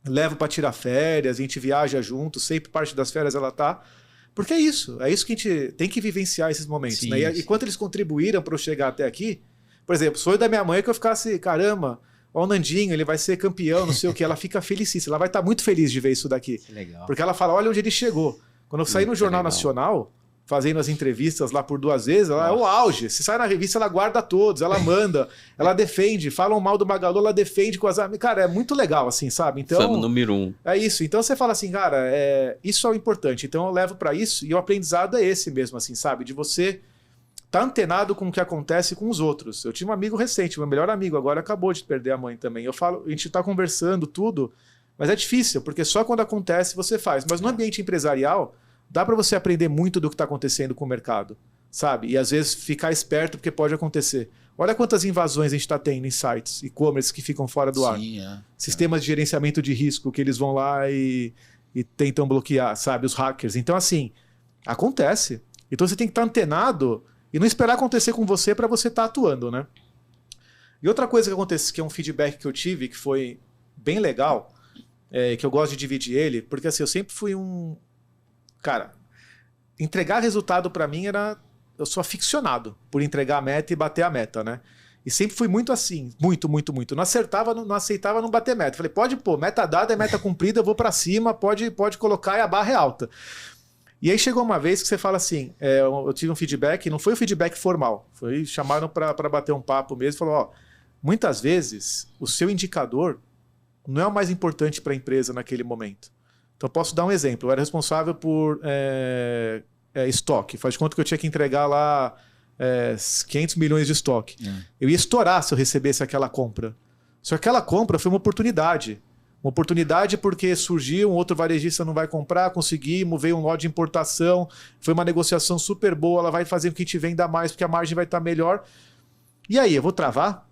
S1: Levo para tirar férias, a gente viaja junto, sempre parte das férias ela tá. Porque é isso que a gente tem que vivenciar esses momentos. Sim, né? E quanto eles contribuíram para eu chegar até aqui, por exemplo, sonho da minha mãe é que eu ficasse, caramba, ó, o Nandinho, ele vai ser campeão, não sei o que, ela fica felicíssima, ela vai estar muito feliz de ver isso daqui. Que legal. Porque ela fala, olha onde ele chegou. Quando eu saí no Jornal Nacional, fazendo as entrevistas lá por 2 vezes, ela é o auge. Se sai na revista, ela guarda todos, ela manda, ela defende, falam mal do Magalu, ela defende com as amigas. Cara, é muito legal, assim, sabe? Então,
S3: fama número 1.
S1: É isso. Então você fala assim, cara, isso é o importante. Então eu levo para isso, e o aprendizado é esse mesmo, assim, sabe? De você estar antenado com o que acontece com os outros. Eu tinha um amigo recente, meu melhor amigo, agora acabou de perder a mãe também. Eu falo, a gente tá conversando tudo, mas é difícil, porque só quando acontece você faz. Mas no ambiente empresarial, dá para você aprender muito do que está acontecendo com o mercado, sabe? E às vezes ficar esperto porque pode acontecer. Olha quantas invasões a gente está tendo em sites, e-commerce que ficam fora do ar. Sistemas de gerenciamento de risco que eles vão lá e tentam bloquear, sabe? Os hackers. Então, assim, acontece. Então você tem que estar antenado e não esperar acontecer com você para você estar atuando, né? E outra coisa que acontece, que é um feedback que eu tive, que foi bem legal, que eu gosto de dividir ele, porque assim, eu sempre fui Cara, entregar resultado para mim eu sou aficionado por entregar a meta e bater a meta, né? E sempre fui muito assim, muito. Não aceitava não bater meta. Falei, pode pôr, meta dada é meta cumprida, eu vou para cima, pode colocar e a barra é alta. E aí chegou uma vez que você fala assim, eu tive um feedback, não foi um feedback formal, chamaram para bater um papo mesmo, falou, ó, muitas vezes o seu indicador não é o mais importante para a empresa naquele momento. Então, eu posso dar um exemplo. Eu era responsável por estoque. Faz de conta que eu tinha que entregar lá 500 milhões de estoque. Eu ia estourar se eu recebesse aquela compra. Só que aquela compra foi uma oportunidade. Uma oportunidade porque surgiu, um outro varejista não vai comprar, conseguimos, veio um lote de importação, foi uma negociação super boa, ela vai fazer com que a gente venda mais porque a margem vai estar melhor. E aí, eu vou travar?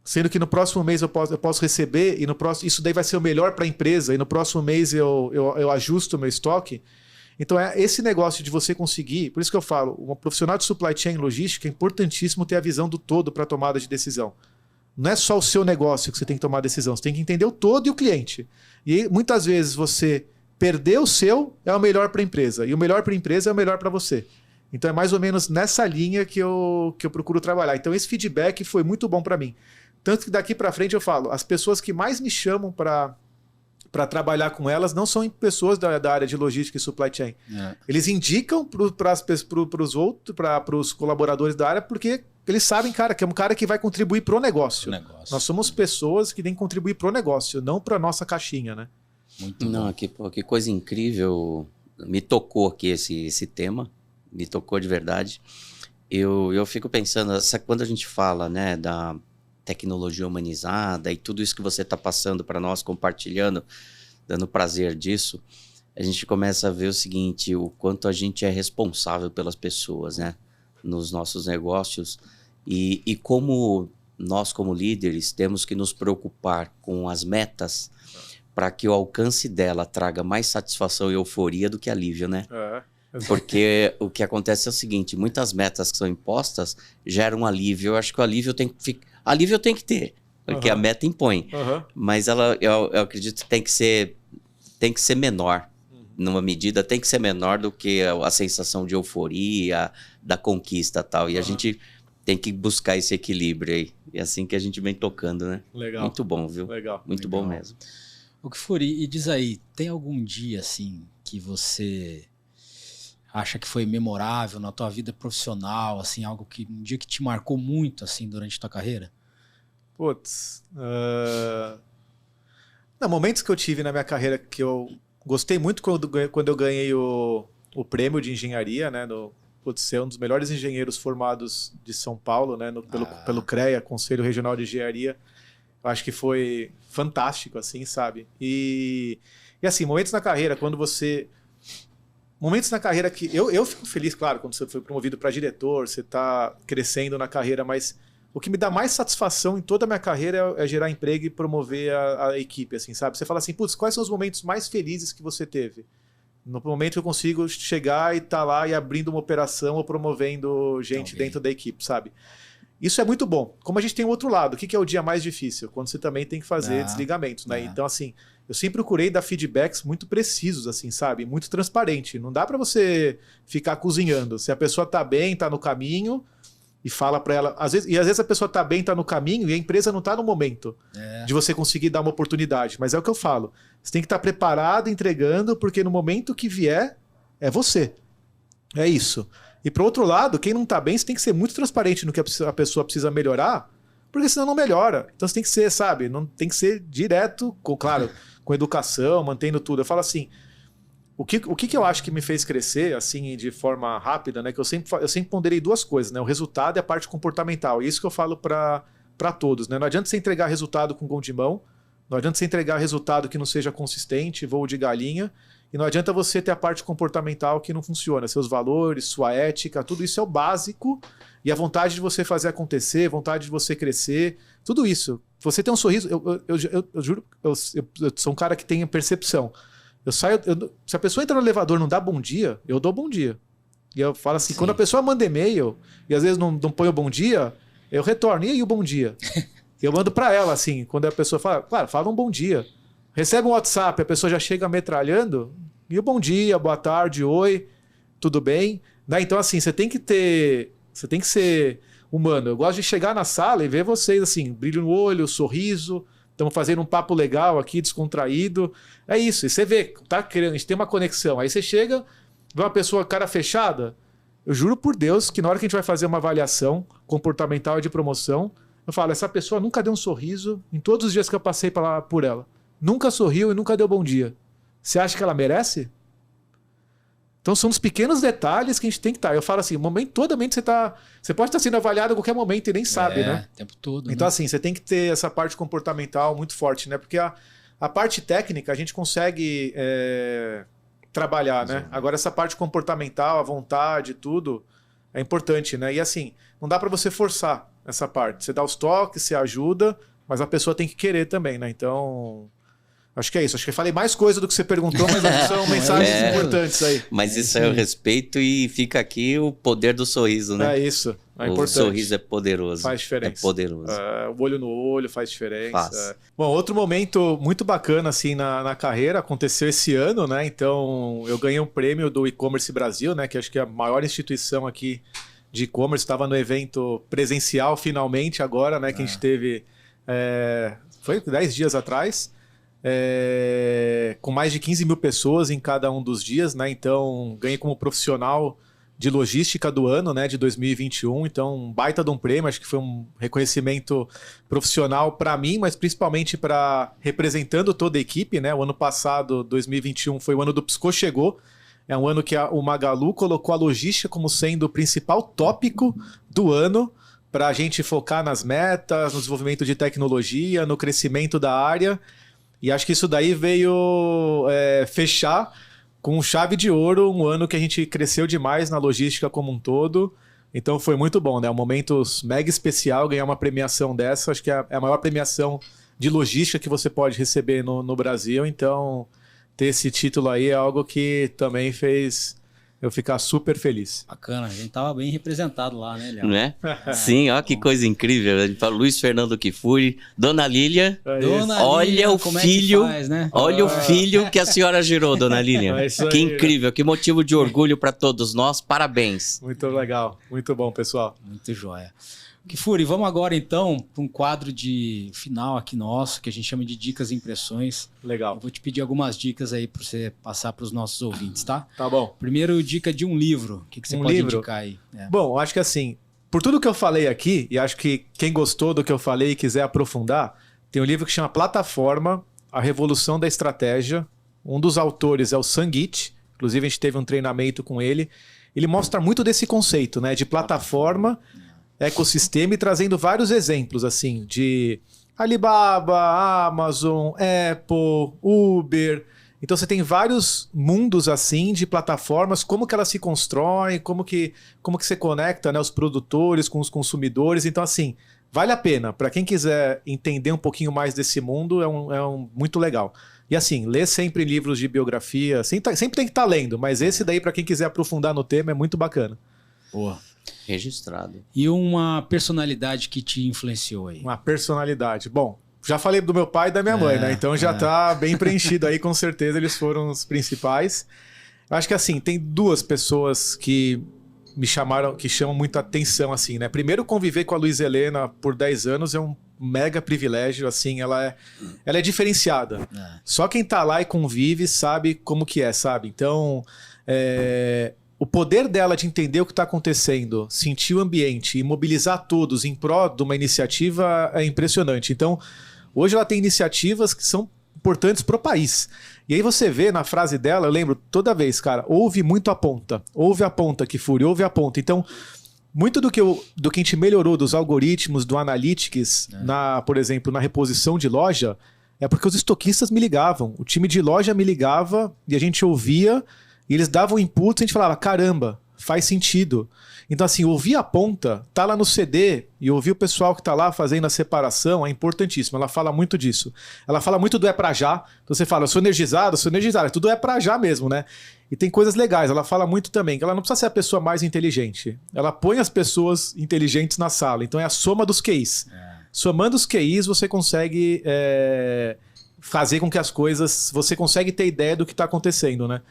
S1: Sendo que no próximo mês eu posso receber, e no próximo, isso daí vai ser o melhor para a empresa, e no próximo mês eu ajusto o meu estoque. Então é esse negócio de você conseguir, por isso que eu falo, um profissional de supply chain logística é importantíssimo ter a visão do todo para a tomada de decisão. Não é só o seu negócio que você tem que tomar a decisão, você tem que entender o todo e o cliente. E muitas vezes você perder o seu é o melhor para a empresa, e o melhor para a empresa é o melhor para você. Então é mais ou menos nessa linha que eu procuro trabalhar. Então esse feedback foi muito bom para mim. Tanto que daqui para frente eu falo, as pessoas que mais me chamam para trabalhar com elas não são pessoas da área de logística e supply chain. Eles indicam para os colaboradores da área porque eles sabem, cara, que é um cara que vai contribuir pro negócio. Nós somos pessoas que têm que contribuir pro negócio, não para nossa caixinha, né?
S2: Muito
S3: Não,
S2: bom.
S3: que coisa incrível. Me tocou aqui esse tema. Me tocou de verdade. Eu fico pensando, quando a gente fala, né, da tecnologia humanizada e tudo isso que você está passando para nós, compartilhando, dando prazer disso, a gente começa a ver o seguinte, o quanto a gente é responsável pelas pessoas, né, nos nossos negócios e como nós, como líderes, temos que nos preocupar com as metas para que o alcance dela traga mais satisfação e euforia do que alívio, né? Porque o que acontece é o seguinte, muitas metas que são impostas geram um alívio. Eu acho que o alívio tem que ter, porque a meta impõe. Mas eu acredito que tem que ser menor. Numa medida, tem que ser menor do que a sensação de euforia, da conquista e tal. E a gente tem que buscar esse equilíbrio aí. É assim que a gente vem tocando, né?
S1: Legal.
S3: Muito bom, viu?
S1: Legal.
S3: Muito bom mesmo.
S2: O Kfouri, e diz aí, tem algum dia assim que você acha que foi memorável na tua vida profissional, assim, um dia que te marcou muito assim durante a tua carreira?
S1: Putz, não, momentos que eu tive na minha carreira que eu gostei muito quando eu ganhei o prêmio de engenharia, né, ser um dos melhores engenheiros formados de São Paulo, né, pelo CREA, Conselho Regional de Engenharia. Eu acho que foi fantástico, assim, sabe? E assim, momentos na carreira que eu fico feliz, claro, quando você foi promovido para diretor, você está crescendo na carreira, mas o que me dá mais satisfação em toda a minha carreira é gerar emprego e promover a equipe, assim, sabe? Você fala assim, putz, quais são os momentos mais felizes que você teve? No momento que eu consigo chegar e estar lá e abrindo uma operação ou promovendo gente dentro da equipe, sabe? Isso é muito bom. Como a gente tem o outro lado, o que é o dia mais difícil? Quando você também tem que fazer desligamentos, né? Então, assim, eu sempre procurei dar feedbacks muito precisos, assim, sabe? Muito transparente. Não dá para você ficar cozinhando. Se a pessoa tá bem, tá no caminho, e fala para ela... às vezes a pessoa tá bem, tá no caminho, e a empresa não tá no momento de você conseguir dar uma oportunidade. Mas é o que eu falo. Você tem que estar preparado, entregando, porque no momento que vier, é você. É isso. E pro outro lado, quem não tá bem, você tem que ser muito transparente no que a pessoa precisa melhorar, porque senão não melhora. Então você tem que ser, sabe, não tem que ser direto, claro, com educação, mantendo tudo. Eu falo assim, o que eu acho que me fez crescer, assim, de forma rápida, né, que eu sempre ponderei duas coisas, né, o resultado e a parte comportamental. E isso que eu falo para todos, né? Não adianta você entregar resultado com gol de mão, não adianta você entregar resultado que não seja consistente, voo de galinha, e não adianta você ter a parte comportamental que não funciona. Seus valores, sua ética, tudo isso é o básico. E a vontade de você fazer acontecer, vontade de você crescer, tudo isso. Você tem um sorriso... Eu juro, eu sou um cara que tem percepção. Eu saio... se a pessoa entra no elevador e não dá bom dia, eu dou bom dia. E eu falo assim, quando a pessoa manda e-mail e às vezes não põe o bom dia, eu retorno. E aí o bom dia? Eu mando para ela, assim, quando a pessoa fala... Claro, fala um bom dia. Recebe um WhatsApp, a pessoa já chega metralhando, e o bom dia, boa tarde, oi, tudo bem? Né? Então, assim, você tem que ser humano. Eu gosto de chegar na sala e ver vocês, assim, brilho no olho, sorriso, estamos fazendo um papo legal aqui, descontraído. É isso, e você vê, tá querendo, a gente tem uma conexão. Aí você chega, vê uma pessoa cara fechada, eu juro por Deus que na hora que a gente vai fazer uma avaliação comportamental e de promoção, eu falo, essa pessoa nunca deu um sorriso em todos os dias que eu passei por ela. Nunca sorriu e nunca deu bom dia. Você acha que ela merece? Então são os pequenos detalhes que a gente tem que estar. Eu falo assim, toda mente você pode estar sendo avaliado a qualquer momento e nem sabe, né?
S2: O tempo todo.
S1: Então,
S2: né?
S1: assim, você tem que ter essa parte comportamental muito forte, né? Porque a parte técnica a gente consegue trabalhar, né? Agora essa parte comportamental, a vontade, tudo, é importante, né? E assim, não dá para você forçar essa parte. Você dá os toques, você ajuda, mas a pessoa tem que querer também, né? Então... acho que é isso. Acho que eu falei mais coisa do que você perguntou, mas acho que são mensagens importantes aí.
S3: Mas isso é o respeito e fica aqui o poder do sorriso, né?
S1: É isso. É
S3: o
S1: importante.
S3: Sorriso é poderoso.
S1: Faz diferença.
S3: É poderoso.
S1: O olho no olho faz diferença.
S3: Faz.
S1: Bom, outro momento muito bacana assim na carreira aconteceu esse ano, né? Então, eu ganhei um prêmio do E-Commerce Brasil, né? Que acho que é a maior instituição aqui de e-commerce. Estava no evento presencial finalmente agora, né? Que a gente teve... foi 10 dias atrás. Com mais de 15 mil pessoas em cada um dos dias, né? Então, ganhei como profissional de logística do ano, né, de 2021. Então, um baita de um prêmio, acho que foi um reconhecimento profissional para mim, mas principalmente para representando toda a equipe, né? O ano passado, 2021, foi o ano do Piscou Chegou. É um ano que o Magalu colocou a logística como sendo o principal tópico do ano para a gente focar nas metas, no desenvolvimento de tecnologia, no crescimento da área. E acho que isso daí veio fechar com chave de ouro um ano que a gente cresceu demais na logística como um todo. Então foi muito bom, né? Um momento mega especial ganhar uma premiação dessa. Acho que é a maior premiação de logística que você pode receber no Brasil. Então ter esse título aí é algo que também fez eu ficar super feliz.
S2: Bacana, a gente tava bem representado lá, né, Léo?
S3: Não é? Sim, ó que coisa incrível. A gente fala Luiz Fernando Kfouri, Dona Lília. Olha o filho, faz, né? Olha o filho que a senhora gerou, Dona Lília. Que incrível, que motivo de orgulho para todos nós. Parabéns.
S1: Muito legal, muito bom, pessoal.
S2: Muito joia. Kfouri, vamos agora então para um quadro de final aqui nosso, que a gente chama de dicas e impressões.
S1: Legal.
S2: Eu vou te pedir algumas dicas aí para você passar para os nossos ouvintes, tá?
S1: Tá bom.
S2: Primeiro, dica de um livro. O que você pode indicar aí?
S1: Bom, acho que assim, por tudo que eu falei aqui, e acho que quem gostou do que eu falei e quiser aprofundar, tem um livro que chama Plataforma, A Revolução da Estratégia. Um dos autores é o Sangeet, inclusive a gente teve um treinamento com ele. Ele mostra muito desse conceito, né, de plataforma, ecossistema, e trazendo vários exemplos assim de Alibaba, Amazon, Apple, Uber. Então você tem vários mundos assim de plataformas, como que elas se constroem, como que você conecta, né, os produtores com os consumidores. Então assim, vale a pena. Para quem quiser entender um pouquinho mais desse mundo, é muito legal. E assim, lê sempre livros de biografia, sempre tem que estar lendo, mas esse daí, para quem quiser aprofundar no tema, é muito bacana.
S2: Boa.
S3: Registrado.
S2: E uma personalidade que te influenciou aí?
S1: Uma personalidade. Bom, já falei do meu pai e da minha mãe, né? Então já tá bem preenchido aí, com certeza eles foram os principais. Eu acho que assim, tem duas pessoas que me chamaram, que chamam muita atenção, assim, né? Primeiro, conviver com a Luísa Helena por 10 anos é um mega privilégio, assim, ela é diferenciada. Só quem tá lá e convive sabe como que é, sabe? Então, o poder dela de entender o que está acontecendo, sentir o ambiente e mobilizar todos em prol de uma iniciativa é impressionante. Então, hoje ela tem iniciativas que são importantes para o país. E aí você vê na frase dela, eu lembro toda vez, cara, ouve muito a ponta. Ouve a ponta, Kfouri, ouve a ponta. Então, muito do que a gente melhorou dos algoritmos, do Analytics, por exemplo, na reposição de loja, é porque os estoquistas me ligavam. O time de loja me ligava e a gente ouvia. E eles davam inputs e a gente falava, caramba, faz sentido. Então assim, ouvir a ponta, tá lá no CD e ouvir o pessoal que tá lá fazendo a separação é importantíssimo. Ela fala muito disso. Ela fala muito do pra já. Então você fala, eu sou energizado, tudo é pra já mesmo, né? E tem coisas legais. Ela fala muito também que ela não precisa ser a pessoa mais inteligente. Ela põe as pessoas inteligentes na sala. Então é a soma dos QIs. Somando os QIs, você consegue fazer com que as coisas... Você consegue ter ideia do que tá acontecendo, né?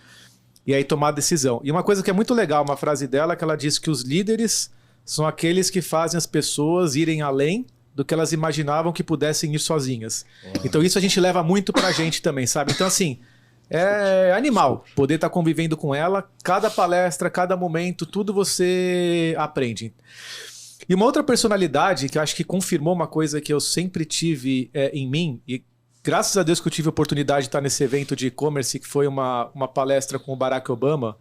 S1: E aí tomar a decisão. E uma coisa que é muito legal, uma frase dela, que ela diz que os líderes são aqueles que fazem as pessoas irem além do que elas imaginavam que pudessem ir sozinhas. Então isso a gente leva muito pra gente também, sabe? Então assim, é animal poder estar convivendo com ela. Cada palestra, cada momento, tudo você aprende. E uma outra personalidade que eu acho que confirmou uma coisa que eu sempre tive em mim, e graças a Deus que eu tive a oportunidade de estar nesse evento de e-commerce, que foi uma palestra com o Barack Obama.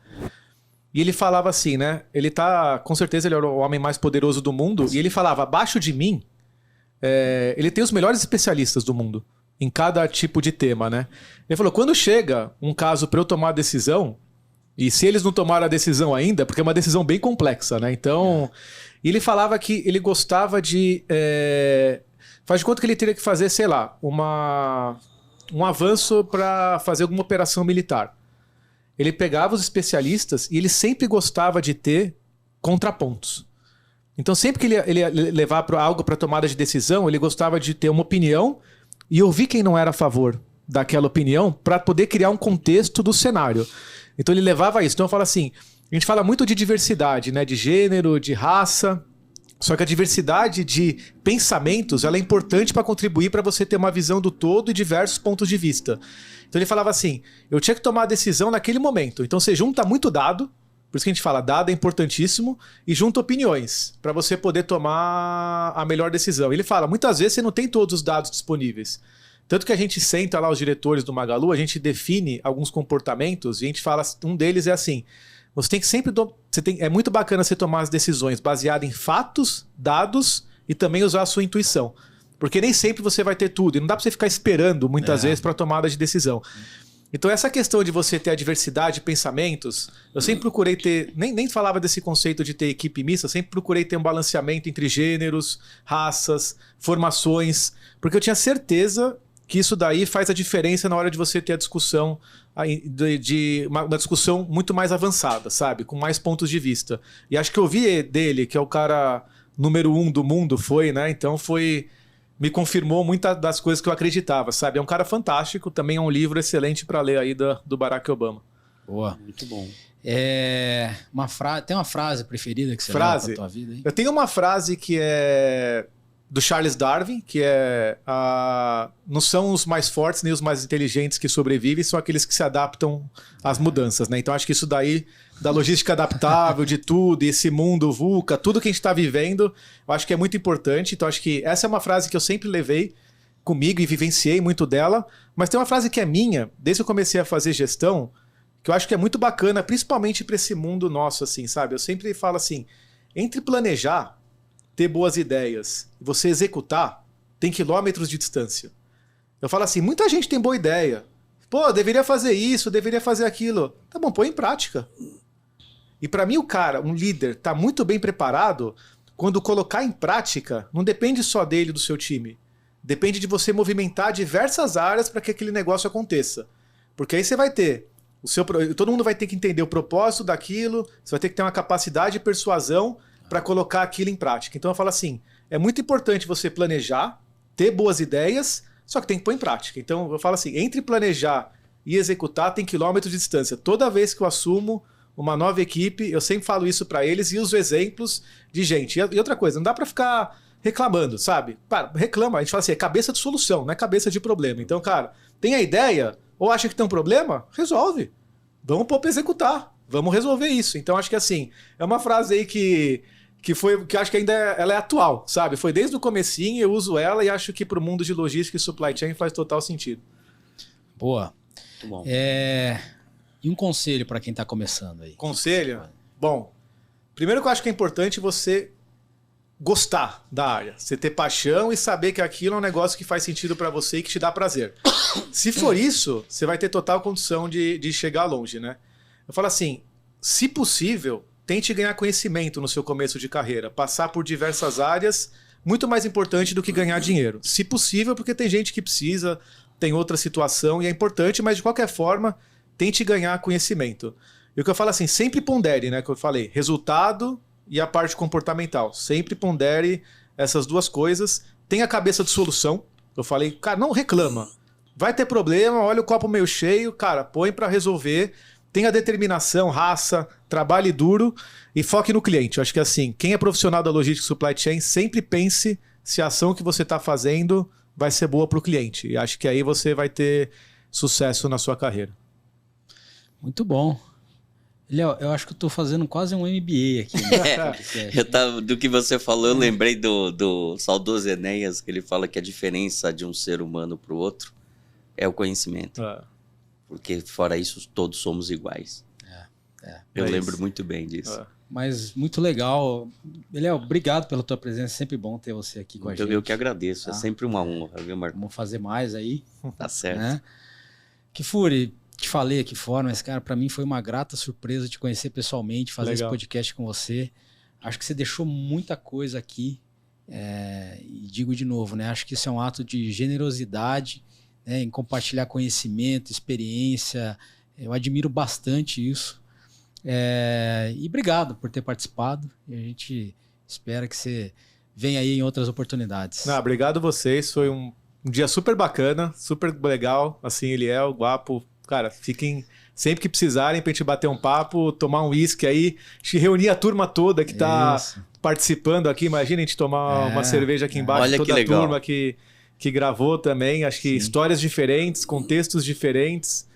S1: E ele falava assim, né? Com certeza ele era o homem mais poderoso do mundo. E ele falava, abaixo de mim, ele tem os melhores especialistas do mundo, em cada tipo de tema, né? Ele falou, quando chega um caso para eu tomar a decisão, e se eles não tomaram a decisão ainda, porque é uma decisão bem complexa, né? Então, ele falava que ele gostava de... Faz de conta que ele teria que fazer, sei lá, um avanço para fazer alguma operação militar. Ele pegava os especialistas e ele sempre gostava de ter contrapontos. Então sempre que ele ia levar algo para tomada de decisão, ele gostava de ter uma opinião e ouvir quem não era a favor daquela opinião para poder criar um contexto do cenário. Então ele levava isso. Então eu falo assim, a gente fala muito de diversidade, né? De gênero, de raça... Só que a diversidade de pensamentos ela é importante para contribuir para você ter uma visão do todo e diversos pontos de vista. Então ele falava assim, eu tinha que tomar a decisão naquele momento. Então você junta muito dado, Por isso que a gente fala, dado é importantíssimo e junta opiniões para você poder tomar a melhor decisão. Ele fala, muitas vezes você não tem todos os dados disponíveis. Tanto que a gente senta lá, os diretores do Magalu, a gente define alguns comportamentos e a gente fala, um deles é assim, você tem que sempre... é muito bacana você tomar as decisões baseadas em fatos, dados e também usar a sua intuição. Porque nem sempre você vai ter tudo e não dá para você ficar esperando muitas vezes para tomada de decisão. Então essa questão de você ter a diversidade de pensamentos, eu sempre procurei ter, nem falava desse conceito de ter equipe mista, eu sempre procurei ter um balanceamento entre gêneros, raças, formações, porque eu tinha certeza que isso daí faz a diferença na hora de você ter a discussão, uma discussão muito mais avançada, sabe? Com mais pontos de vista. E acho que eu vi dele, que é o cara número 1 do mundo, né? Então me confirmou muitas das coisas que eu acreditava, sabe? É um cara fantástico, também é um livro excelente para ler aí do Barack Obama.
S2: Boa.
S3: Muito bom.
S2: Tem uma frase preferida que você leva pra tua vida aí?
S1: Eu tenho uma frase que é do Charles Darwin, que é não são os mais fortes nem os mais inteligentes que sobrevivem, são aqueles que se adaptam às mudanças, né? Então acho que isso daí, da logística adaptável, de tudo, e esse mundo VUCA, tudo que a gente está vivendo, eu acho que é muito importante. Então acho que essa é uma frase que eu sempre levei comigo e vivenciei muito dela, mas tem uma frase que é minha, desde que eu comecei a fazer gestão, que eu acho que é muito bacana, principalmente para esse mundo nosso, assim, sabe? Eu sempre falo assim, entre planejar, ter boas ideias e você executar, tem quilômetros de distância. Eu falo assim, muita gente tem boa ideia. Pô, deveria fazer isso, deveria fazer aquilo. Tá bom, põe em prática. E para mim um líder, tá muito bem preparado quando colocar em prática, não depende só dele e do seu time. Depende de você movimentar diversas áreas para que aquele negócio aconteça. Porque aí você vai ter, todo mundo vai ter que entender o propósito daquilo, você vai ter que ter uma capacidade de persuasão para colocar aquilo em prática. Então eu falo assim, é muito importante você planejar, ter boas ideias, só que tem que pôr em prática. Então eu falo assim, entre planejar e executar tem quilômetros de distância. Toda vez que eu assumo uma nova equipe, eu sempre falo isso para eles e uso exemplos de gente. E outra coisa, não dá para ficar reclamando, sabe? Cara, reclama, a gente fala assim, é cabeça de solução, não é cabeça de problema. Então, cara, tem a ideia ou acha que tem um problema? Resolve. Vamos pôr para executar. Vamos resolver isso. Então acho que assim, é uma frase aí que acho que ainda ela é atual, sabe? Foi desde o comecinho, eu uso ela e acho que para o mundo de logística e supply chain faz total sentido.
S2: Boa.
S3: Muito bom.
S2: E um conselho para quem está começando aí?
S1: Conselho? Bom, primeiro que eu acho que é importante você gostar da área, você ter paixão e saber que aquilo é um negócio que faz sentido para você e que te dá prazer. Se for isso, você vai ter total condição de chegar longe, né? Eu falo assim, se possível, tente ganhar conhecimento no seu começo de carreira, passar por diversas áreas, muito mais importante do que ganhar dinheiro. Se possível, porque tem gente que precisa, tem outra situação e é importante, mas de qualquer forma, tente ganhar conhecimento. E o que eu falo assim, sempre pondere, né? Que eu falei, resultado e a parte comportamental. Sempre pondere essas duas coisas. Tenha a cabeça de solução. Eu falei, cara, não reclama. Vai ter problema, olha o copo meio cheio, cara, põe para resolver. Tenha determinação, raça, trabalhe duro e foque no cliente. Eu acho que assim, quem é profissional da logística e supply chain, sempre pense se a ação que você está fazendo vai ser boa para o cliente. E acho que aí você vai ter sucesso na sua carreira.
S2: Muito bom. Léo, eu acho que eu estou fazendo quase um MBA aqui. Né?
S3: Do que você falou, eu lembrei do saudoso Enéas, que ele fala que a diferença de um ser humano para o outro é o conhecimento. Porque fora isso, todos somos iguais. Eu lembro muito bem disso.
S2: Mas muito legal. Léo, obrigado pela tua presença. É sempre bom ter você aqui com a gente.
S3: Eu que agradeço. É sempre uma honra, viu, Marco?
S2: Vamos fazer mais aí.
S3: Tá certo.
S2: Né? Kifuri, te falei aqui fora, mas, cara, para mim foi uma grata surpresa te conhecer pessoalmente, fazer esse podcast com você. Acho que você deixou muita coisa aqui. E digo de novo, né? Acho que isso é um ato de generosidade, né, em compartilhar conhecimento, experiência. Eu admiro bastante isso. E obrigado por ter participado. E a gente espera que você venha aí em outras oportunidades.
S1: Obrigado a vocês. Foi um dia super bacana, super legal. Assim, Eliel, Guapo. Cara, fiquem sempre que precisarem pra gente bater um papo, tomar um uísque aí, reunir a turma toda que tá participando aqui. Imagina a gente tomar uma cerveja aqui embaixo.
S3: Olha
S1: toda
S3: que legal.
S1: A turma que gravou também. Acho que histórias diferentes, contextos diferentes.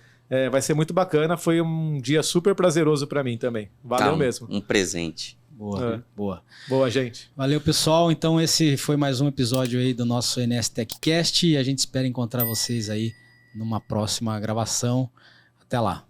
S1: vai ser muito bacana. Foi um dia super prazeroso para mim também. Valeu mesmo.
S3: Um presente.
S2: Boa, boa.
S1: Boa, gente.
S2: Valeu, pessoal. Então esse foi mais um episódio aí do nosso NS TechCast e a gente espera encontrar vocês aí numa próxima gravação. Até lá.